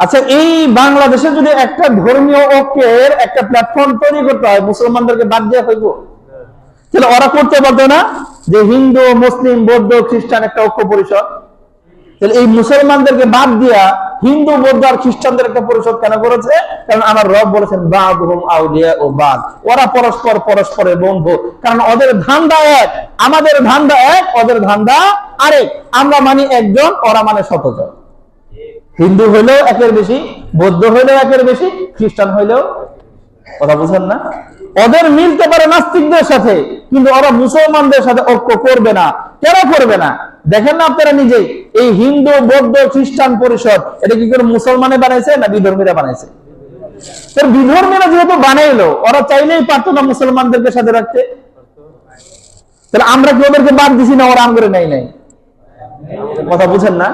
আচ্ছা, এই বাংলাদেশে যদি একটা ধর্মীয় ঐক্যের একটা প্ল্যাটফর্ম তৈরি করতে হয়, মুসলমানদেরকে বাদ দেওয়া হইব? তাহলে ওরা করতে পারতো না যে হিন্দু মুসলিম বৌদ্ধ খ্রিস্টান একটা ঐক্য পরিষদ? তাহলে এই মুসলমানদেরকে বাদ দিয়া হিন্দু বৌদ্ধ আর খ্রিস্টানদের একটা পরিষদ কেন করেছে? কারণ আমার রব বলেছেন, বাদুহুম আউলিয়া ও বাদ, ওরা পরস্পর পরস্পরের বন্ধু। কারণ ওদের ধান্দা এক, আমাদের ধান্দা এক, ওদের ধান্দা আরেক। আমরা মানি একজন, ওরা মানে শতজন। হিন্দু হইলেও একের বেশি, বৌদ্ধ হইলেও একের বেশি, খ্রিস্টান হইলেও। কথা বুঝেন না? ওদের মিলতে পারে নাস্তিকদের সাথে, কিন্তু ওরা মুসলমানদের সাথে ঐক্য করবে না। কেন করবে না? দেখেন না আপনারা নিজেই, এই হিন্দু বৌদ্ধ খ্রিস্টান পরিষদ এটা কি করে মুসলমানে বানাইছে না বিধর্মীরা বানাইছে? বিধর্মীরা যেহেতু বানাইলো, ওরা চাইলেই পারতো না মুসলমানদেরকে সাথে রাখতে। তাহলে আমরা কি ওদেরকে বাদ দিছি না ওরা আমরে নাই নাই? কথা বুঝেন না?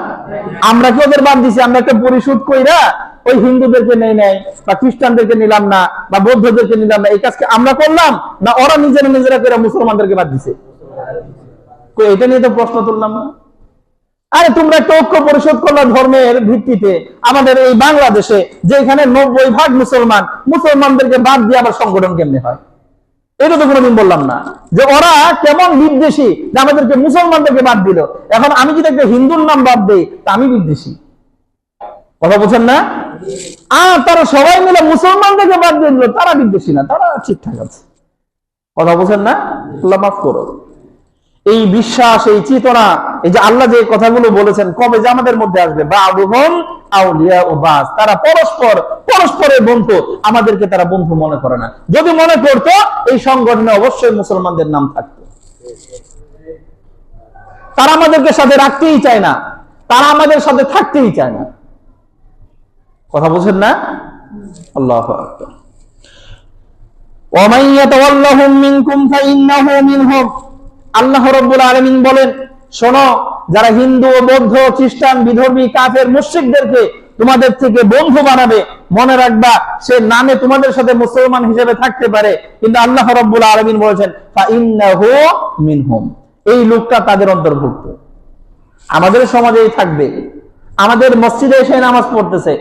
আমরা কি ওদের বাদ দিছি? আমরা একটা পরিশোধ কইরা ওই হিন্দুদেরকে নেই নাই, বা খ্রিস্টানদেরকে নিলাম না, বা বৌদ্ধদেরকে নিলাম না, এই কাজকে আমরা করলাম না ওরা নিজেরা নিজেরা করে মুসলমানদেরকে বাদ দিছে? এটা নিয়ে তো প্রশ্ন তুললাম না। আরে তোমরা একটা ঐক্য পরিষদ করলো ধর্মের ভিত্তিতে, আমাদের এই বাংলাদেশে যেখানে 90% মুসলমান, মুসলমানদেরকে বাদ দিয়ে আবার সংগঠন কেমনে হয়? এটা তো কোনোদিন বললাম না যে ওরা কেমন বিদ্বেষী যে আমাদেরকে মুসলমানদেরকে বাদ দিল। এখন আমি যদি একটা হিন্দুর নাম বাদ দেই তা আমি বিদ্বেষী। কথা বুঝেন না? আর তারা সবাই মিলে মুসলমানদেরকে বাদ দিয়ে দিল, তারা বিদ্বেষী না, তারা ঠিকঠাক আছে। কথা বুঝেন না? আল্লাহ মাফ করো। এই বিশ্বাস, এই চেতনা, এই যে আল্লাহ যে কথাগুলো বলেছেন কবে যে আমাদের মধ্যে আসবে, বাদুহুম আউলিয়া ও বাদ, তারা পরস্পর পরস্পরের বন্ধু, আমাদেরকে তারা বন্ধু মনে করে না। যদি মনে করতো এই সংগঠনে অবশ্যই মুসলমানদের নাম থাকতো। তারা আমাদেরকে সাথে রাখতেই চায় না, তারা আমাদের সাথে থাকতেই চায় না। কথা বুঝেন না? আল্লাহু আকবার। ওয়া মান ইয়াতাওয়াল্লাহুম মিনকুম ফাইন্নাহু মিনহুম, আল্লাহ রাব্বুল আলামিন বলেন, শোনো, যারা হিন্দু বৌদ্ধ খ্রিস্টান বিধর্মী কাফের মুশরিকদেরকে তোমাদের থেকে বন্ধু বানাবে, মনে রাখবা সে নামে তোমাদের সাথে মুসলমান হিসেবে থাকতে পারে, কিন্তু আল্লাহ রাব্বুল আলামিন বলেছেন ফাইন্নাহু মিনহুম, এই লোকটা তাদের অন্তর্ভুক্ত। আমাদের সমাজেই থাকবে, আমাদের মসজিদে এসে নামাজ পড়তেছে,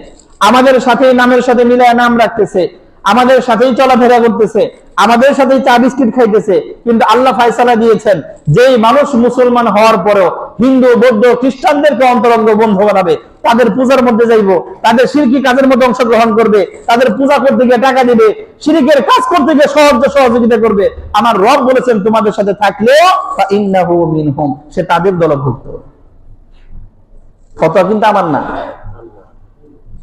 আমাদের সাথে নামের সাথে মিলায় নাম রাখতেছে, আমাদের সাথেই চলাফেরা করতেছে, আমাদের সাথেই চা বিস্কিট খাইতেছে, কিন্তু আল্লাহ ফায়সালা দিয়েছেন যেই মানুষ মুসলমান হওয়ার পরেও হিন্দু বৌদ্ধ খ্রিস্টানদেরকে অন্তরঙ্গ বন্ধু বানাবে, তাদের পূজার মধ্যে যাইব, তাদের শিরকি কাজের মধ্যে অংশগ্রহণ করবে, তাদের পূজা করতে গিয়ে টাকা দিবে, শিরকের কাজ করতে গিয়ে সহযোগিতা করবে, আমার রব বলেছেন তোমাদের সাথে থাকলেও ফাইন্নাহু মিনহুম, সে তাদের দলভুক্ত। ফতোয়া কিন্তু আমার না।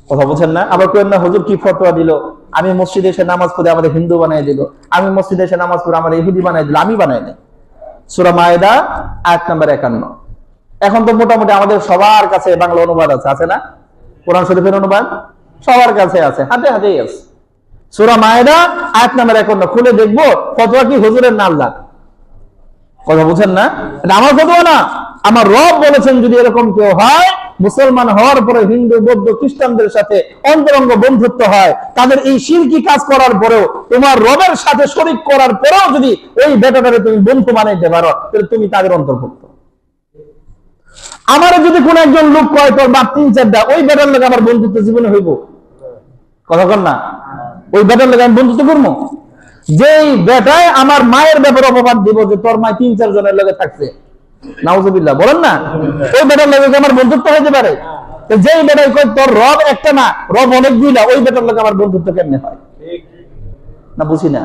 কথা বলছেন না? আবার কেউ না হুজুর কি ফতোয়া দিল, আমি মসজিদে এসে নামাজ পড়ে আমাদের হিন্দু বানাই দিল, আমি মসজিদে এসে নামাজ পড়ে আমার ইহুদি বানাই দিল, আমি বানাই নাই। সূরা মায়েদা আয়াত নাম্বার 51। এখন তো মোটামুটি আমাদের সবার কাছে বাংলা অনুবাদ আছে না? কোরআন শরীফের অনুবাদ সবার কাছে আছে, হাতে হাতেই আছে। সূরা মায়েদা আয়াত নাম্বার 51 খুলে দেখবো ফতোয়া কি হুজুরের না আল্লাহ? কথা বুঝেন না? এটা আমার ফতোয়া না, আমার রব বলেছেন যদি এরকম কেউ হয়, মুসলমান হওয়ার পরে হিন্দু বৌদ্ধ খ্রিস্টানদের সাথে অন্তরঙ্গ বন্ধুত্ব হয়, তাদের এই শিরকি কাজ করার পরেও তোমার রবের সাথে শরীক করার পরেও যদি ওই বেটাটারে তুমি বন্ধু বানাইতে পারো, তাহলে তুমি তাদের অন্তর্ভুক্ত। আমার যদি কোন একজন লোক কয় তোর বাপ 3-4টা, ওই বেটার লোক আমার বন্ধুত্ব জীবনে হইব? কথা কর না, ওই বেটার লোক আমি বন্ধুত্ব করবো? যেই বেটায় আমার মায়ের ব্যাপারে অপবাদ দিব যে তোর মা 3-4 জনের লগে থাকছে, নাউজুবিল্লাহ বলেন না, ওই বেটার লগে আমার বন্ধুত্ব হইতে পারে? যেই বেটায় কয় তোর রব একটা না রব অনেকগুলা, ওই বেটার লগে আমার বন্ধুত্ব কেমনে হয়? না বুঝি না।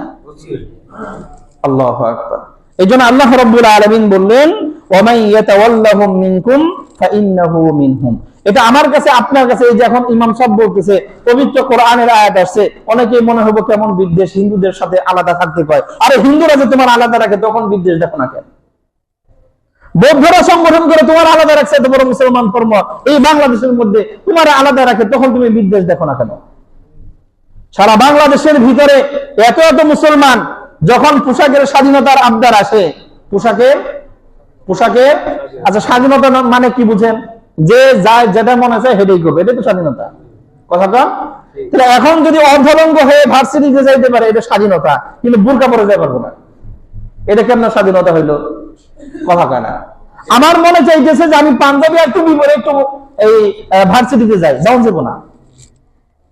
আল্লাহু আকবার। এইজন্য আল্লাহ রাব্বুল আলামিন বললেন ওয়া মান ইয়াতাওয়াল্লাহুম মিনকুম ফাইন্নাহু মিনহুম। এটা আমার কাছে আপনার কাছে, এই যে এখন ইমাম সাহেব বলতেছে পবিত্র কোরআনের আয়াত আসছে, অনেকেই মনে হবে কেমন বিদ্বেষ, হিন্দুদের সাথে আলাদা থাকতে কয়। আরে হিন্দুরা যে তোমার আলাদা রাখে তখন বিদ্বেষ দেখো না কেন? বৌদ্ধরা সংগঠন করে তোমার আলাদা রাখছে, এত বড় মুসলমান ধর্ম এই বাংলাদেশের মধ্যে তোমার আলাদা রাখে, তখন তুমি বিদ্বেষ দেখো না কেন? সারা বাংলাদেশের ভিতরে এত এত মুসলমান, যখন পোশাকের স্বাধীনতার আবদার আসে, পোশাকের আচ্ছা স্বাধীনতা মানে কি বুঝেন? যে যায় যেটা মনে চায় সেটাই করবে, এটাই তো স্বাধীনতা। কথাটা তাহলে এখন যদি অর্ধলঙ্গ হয়ে ভার্সিটিতে যাইতে পারে এটা স্বাধীনতা, কিন্তু বুরকা পরে যাইতে পারবো না, এটা কেমন স্বাধীনতা হইলো? কথা কয় না। আমার মনে চাইতেছে যে আমি পাঞ্জাবি আর টুপি পরে একটু এই ভার্সিটিতে যাই, যেমন যাবো না,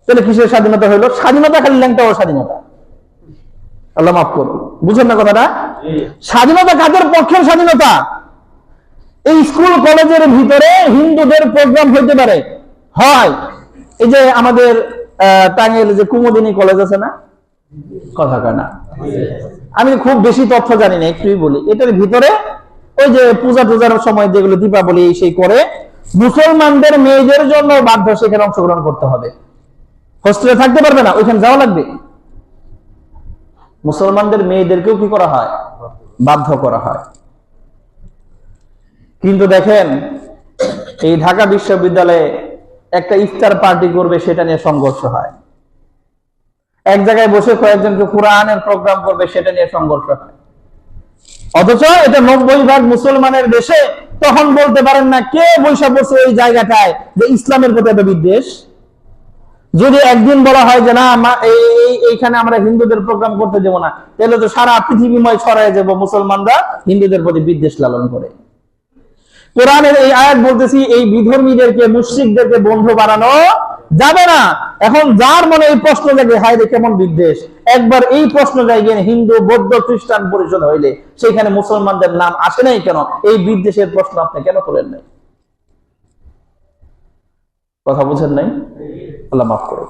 তাহলে কিসের স্বাধীনতা হইলো? স্বাধীনতা খালি ল্যাংটা ও স্বাধীনতা। আল্লাহ মাফ করুন, বুঝেন না কথাটা? স্বাধীনতা কাদের পক্ষের স্বাধীনতা? এই স্কুল কলেজের ভিতরে হিন্দুদের প্রোগ্রাম হইতে পারে, হয় এই যে আমাদের টাঙ্গাইলে যে কুমুদিনী কলেজ আছে না? কথা কয় না। আমি খুব বেশি তথ্য জানি না, একটুই বলি। এটার ভিতরে ওই যে পূজা টুজার সময় যেগুলো দীপাবলি সেই করে, মুসলমানদের মেয়েদের জন্য বাধ্য সেখানে অংশগ্রহণ করতে হবে, হোস্টেলে থাকতে পারবে না, ওইখানে যাওয়া লাগবে। মুসলমানদের মেয়েদেরকেও কি করা হয়? বাধ্য করা হয়। কিন্তু দেখেন এই ঢাকা বিশ্ববিদ্যালয়ে একটা ইফতার পার্টি করবে, সেটা নিয়ে সংঘর্ষ হয়। এক জায়গায় বসে কয়েকজনকে কোরআনের প্রোগ্রাম করবে, সেটা নিয়ে সংঘর্ষ হয়। অথচ এটা 90% মুসলমানের দেশে, তখন বলতে পারেন না কে বৈশা বসে ওই জায়গাটায় যে ইসলামের প্রতি এত বিদ্বেষ। যদি একদিন বলা হয় যে না এইখানে আমরা হিন্দুদের প্রোগ্রাম করতে দেবো না, তাহলে তো সারা পৃথিবীময় ছড়ায় যাব মুসলমানরা হিন্দুদের প্রতি বিদ্বেষ লালন করে। কোরআনের এই আয়াত বলতেছি এই বিধর্মীদেরকে, মুশরিকদেরকে বন্ধু বানানো যাবে না। এখন যার মনে এই প্রশ্ন জাগে হায় রে কেমন বিদ্বেষ, একবার এই প্রশ্ন জাগে হিন্দু বৌদ্ধ খ্রিস্টান পরিষদ হইলে সেখানে মুসলমানদের নাম আসে নাই কেন? এই বিদ্বেষের প্রশ্ন আপনি কেন তোলেন নাই? কথা বুঝেন নাই? আল্লাহ মাফ করে।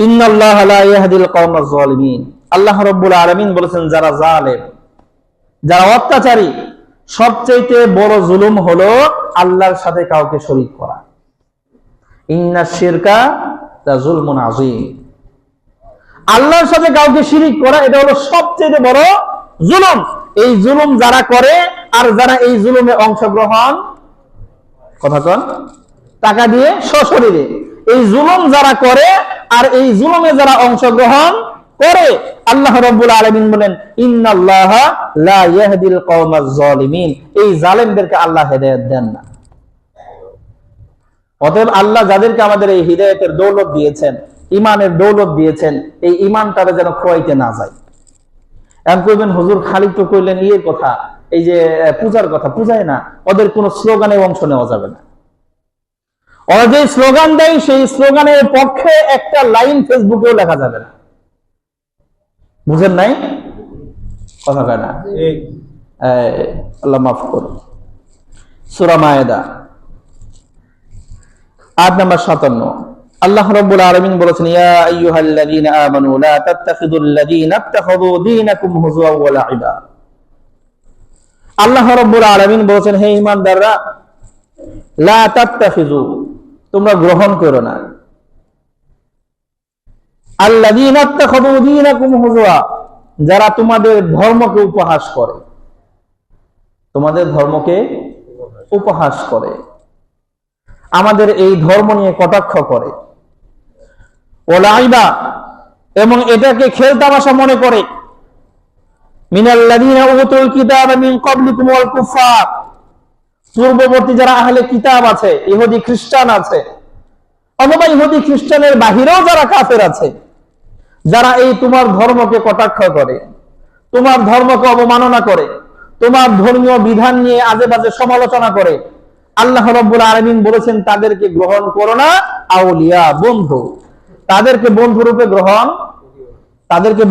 ইন্নাল্লাহা লা ইয়াহদিল কওমাজ জালিমিন। আল্লাহ রাব্বুল আলামিন বলেছেন যারা জালেম, যারা অত্যাচারী, সবচেয়ে বড় জুলুম হলো আল্লাহর সাথে কাউকে শরীক করা। ইন্নাশ শিরকা লাযুলমুন আযীম। আল্লাহর সাথে কাউকে শিরিক করা এটা হলো সবচেয়ে বড় জুলুম। এই জুলুম যারা করে আর যারা এই জুলুমে অংশগ্রহণ, কথা কন, টাকা দিয়ে সশরীরে, এই জুলুম যারা করে আর এই জুলুমে যারা অংশগ্রহণ করে, আল্লাহ রাব্বুল আলামিন বলেন ইন্নাল্লাহা লা ইয়াহদিল কওমাজ জালিমিন। এই জালেমদেরকে আল্লাহ হেদায়েত দেন না। অতএব আল্লাহ যাদেরকে আমাদের এই হিদায়াতের দৌলত দিয়েছেন, ইমানের দৌলত দিয়েছেন, এই ইমানটারে যেন খোয়াইতে না যায়। এমন কইবেন হুজুর খালি তো কইলেন ইয়ের কথা, এই যে পূজার কথা, পূজায় না, ওদের কোন স্লোগানে অংশ নেওয়া যাবে না। ওরা যে স্লোগান দেয় সেই স্লোগানের পক্ষে একটা লাইন ফেসবুকেও লেখা যাবে না। বুঝেন নাই? কথা কয় না। আল্লাহ মাফ করুন। সূরা মায়েদা আয়াত নাম্বার 57, আল্লাহ রাব্বুল আলামিন বলেছেন ইয়া আইয়ুহাল্লাযীনা আমানু লা তাত্তাখিযুল্লাযীনা ইত্তাখাযু দীনাকুম হুজুওয়া ওয়া লা'iবা। আল্লাহ রাব্বুল আলামিন বলেছেন হে ঈমানদাররা, লা তাত্তাখিযু, তোমরা গ্রহণ করো না, আল্লাযীনা ইত্তাখাযু দীনাকুম হুজুওয়া, যারা তোমাদের ধর্মকে উপহাস করে, তোমাদের ধর্মকে উপহাস করে, আমাদের এই ধর্ম নিয়ে কটাক্ষ করে, ওলাইবা এবং এটাকে খেলতামাশা মনে করে, মিনাল্লাযীনা উতুল কিতাবা মিন ক্বাবলিকুম ওয়াল কুফার, পূর্ববর্তী যারা আহলে কিতাব আছে, ইহুদি খ্রিস্টান আছে, অথবা ইহুদি খ্রিস্টানের বাহিরেও যারা কাফের আছে, যারা এই তোমার ধর্মকে কটাক্ষ করে, তোমার ধর্মকে অবমাননা করে, তোমার ধর্মীয় বিধান নিয়ে আজে বাজে সমালোচনা করে, আল্লাহ রাব্বুল আলামিন বলেছেন তাদেরকে গ্রহণ করো না আউলিয়া, বন্ধু, তাদেরকে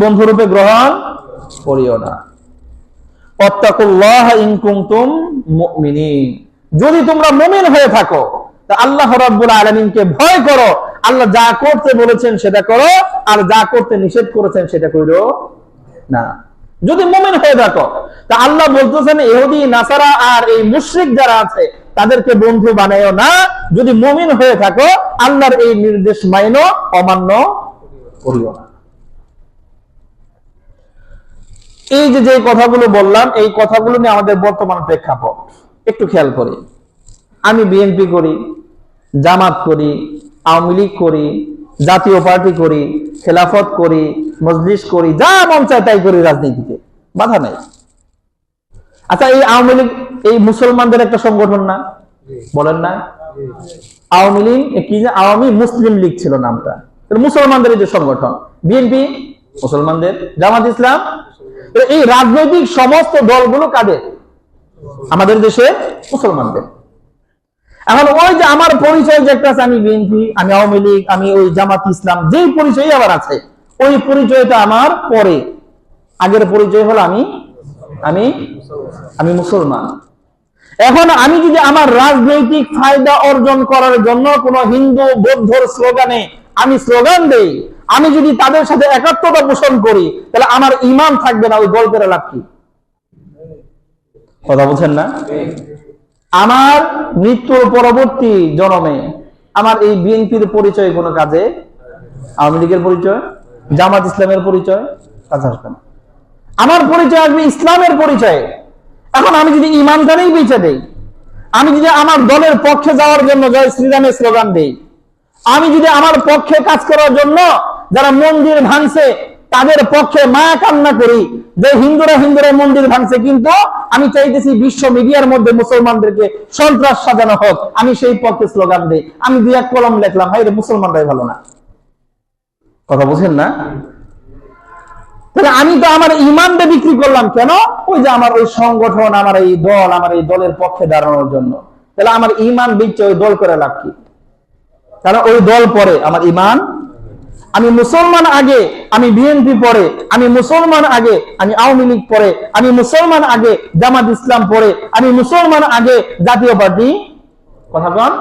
বন্ধুরূপে গ্রহণ করিও না। ওয়াত্তাকুল্লাহ ইন কুনতুম মুমিনিন, যদি তোমরা মুমিন হয়ে থাকো তা আল্লাহ রাব্বুল আলামিনকে ভয় করো, আল্লাহ যা করতে বলেছেন সেটা করো, আর যা করতে নিষেধ করেছেন সেটা করো না। যদি মুমিন হয়ে থাকো তা আল্লাহ বলতেছেন ইহুদি নাসারা আর এই মুশরিক যারা আছে তাদেরকে বন্ধু বানাইও না। যদি মুমিন হয়ে থাকো আল্লাহর এই নির্দেশ মাইনো, অমান্য করিও না। এই যে কথাগুলো বললাম, এই কথাগুলো নিয়ে আমাদের বর্তমান প্রেক্ষাপট একটু খেয়াল করি। আমি বিএনপি করি, জামাত করি, আওয়ামী লীগ করি, জাতীয় পার্টি করি, খেলাফত করি, মজলিস করি, যা মন চায় তাই করি, রাজনীতিতে বাধা নাই। আচ্ছা, এই আওয়ামী লীগ এই মুসলমানদের একটা সংগঠন না, বলেন না? আওয়ামী লীগ কি, আওয়ামী মুসলিম লীগ ছিল নামটা, মুসলমানদের যে সংগঠন। বিএনপি মুসলমানদের, জামাত ইসলাম, এই রাজনৈতিক সমস্ত দলগুলো কাদের? আমাদের দেশে মুসলমানদের। এখন ওই যে আমার পরিচয় যে একটা আছে, আমি বিএনপি, আমি আওয়ামী লীগ, আমি ওই জামাত ইসলাম, যেই পরিচয় আবার আছে, ওই পরিচয়টা আমার পরে। আগের পরিচয় হলো আমি মুসলমান। এখন আমি যদি আমার রাজনৈতিক ফায়দা অর্জন করার জন্য কোন হিন্দু বৌদ্ধর স্লোগানে আমি স্লোগান দেই, আমি যদি তাদের সাথে একাত্মতা পোষণ করি, তাহলে আমার ঈমান থাকবে না, ওই দল করে লাভ কি? কথা বলছেন না? আমার মৃত্যুর পরবর্তী জন্মে আমার এই বিএনপির পরিচয় কোনো কাজে, আওয়ামী লীগের পরিচয়, জামাত ইসলামের পরিচয় কাজে আসবে না। আমার পরিচয় আসবে ইসলামের পরিচয়ে। এখন আমি যদি ইমানদারেই বেঁচে দেই, আমি যদি আমার দলের পক্ষে যাওয়ার জন্য জয় শ্রীরামের স্লোগান দেই, আমি যদি আমার পক্ষে কাজ করার জন্য যারা মন্দির ভাঙছে তাদের পক্ষে মা কান্না করি যে হিন্দুরা মন্দির ভাঙছে, কিন্তু আমি চাইতেছি বিশ্ব মিডিয়ার মধ্যে মুসলমানদেরকে সন্ত্রাস সাজানো হোক, আমি সেই পক্ষে স্লোগান দেই, আমি 2-1 কলম লিখলাম, হাই রে মুসলমানরাই ভালো না। কথা বুঝেন না? তাহলে আমি তো আমার ইমানটা বিক্রি করলাম কেন? ওই যে আমার ওই সংগঠন, আমার এই দল, আমার এই দলের পক্ষে দাঁড়ানোর জন্য। তাহলে আমার ইমান বিচ্ছে ওই দল করে লাভ কি? কারণ ওই দল পরে, আমার ইমান। আমি মুসলমান আগে, আমি বিএনপি পরে, আমি মুসলমান আগে, আমি আওয়ামী লীগ পরে, আমি মুসলমান আগে, জামাত ইসলাম পরে, আমি মুসলমান আগে, জাতীয় পার্টি কথা বল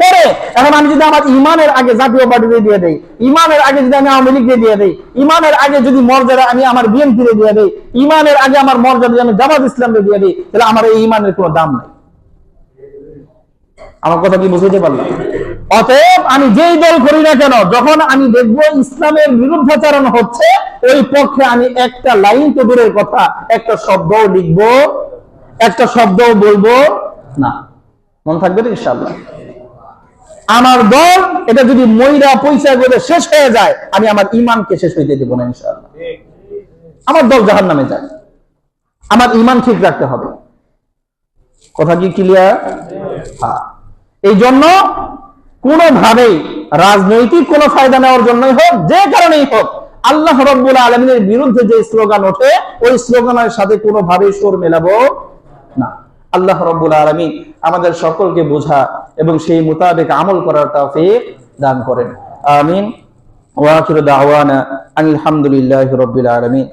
পরে। এখন আমি যদি আমার ইমানের আগে জাতীয় পার্টিকে দিয়ে দেই, ইমানের আগে যদি আমি আওয়ামী লীগকে দিয়ে দেই, ইমানের আগে যদি মর্যাদা আমি আমার বিএনপিকে দিয়ে দেই, ইমানের আগে আমার মর্যাদা আমি জামাত ইসলামকে দিয়ে দিই, তাহলে আমার এই ইমানের কোনো দাম নাই। আমার কথা কি বুঝতে পারলাম? অতএব আমি যেই দল করি না কেন, যখন আমি দেখবো ইসলামের বিরুদ্ধাচরণ হচ্ছে, ওই পক্ষে আমি একটা লাইন তো দূরের কথা, একটা শব্দও লিখবো, একটা শব্দও বলবো না। মনে থাকবে তো ইনশাআল্লাহ? আমার দল এটা যদি মইরা পয়সা করে শেষ হয়ে যায়, আমি আমার ইমানকে শেষ হইতে দেব না ইনশাআল্লাহ। আমার দল জাহান্নামে যায়, আমার ইমান ঠিক রাখতে হবে। কথা কি ক্লিয়ার? হ্যাঁ। এই জন্য কোনোভাবেই রাজনৈতিক কোনো ফায়দা নেওয়ার জন্যই হোক, যে কারণেই হোক, আল্লাহ রাব্বুল আলামিনের বিরুদ্ধে যে স্লোগান ওঠে, ওই স্লোগানের সাথে কোনোভাবেই সুর মেলাবো না। আল্লাহ রাব্বুল আলামিন আমাদের সকলকে বোঝা এবং সেই মোতাবেক আমল করার তৌফিক দান করেন। আমিন। ওয়া আখিরু দাওয়ানা আলহামদুলিল্লাহি রাব্বিল আলামিন।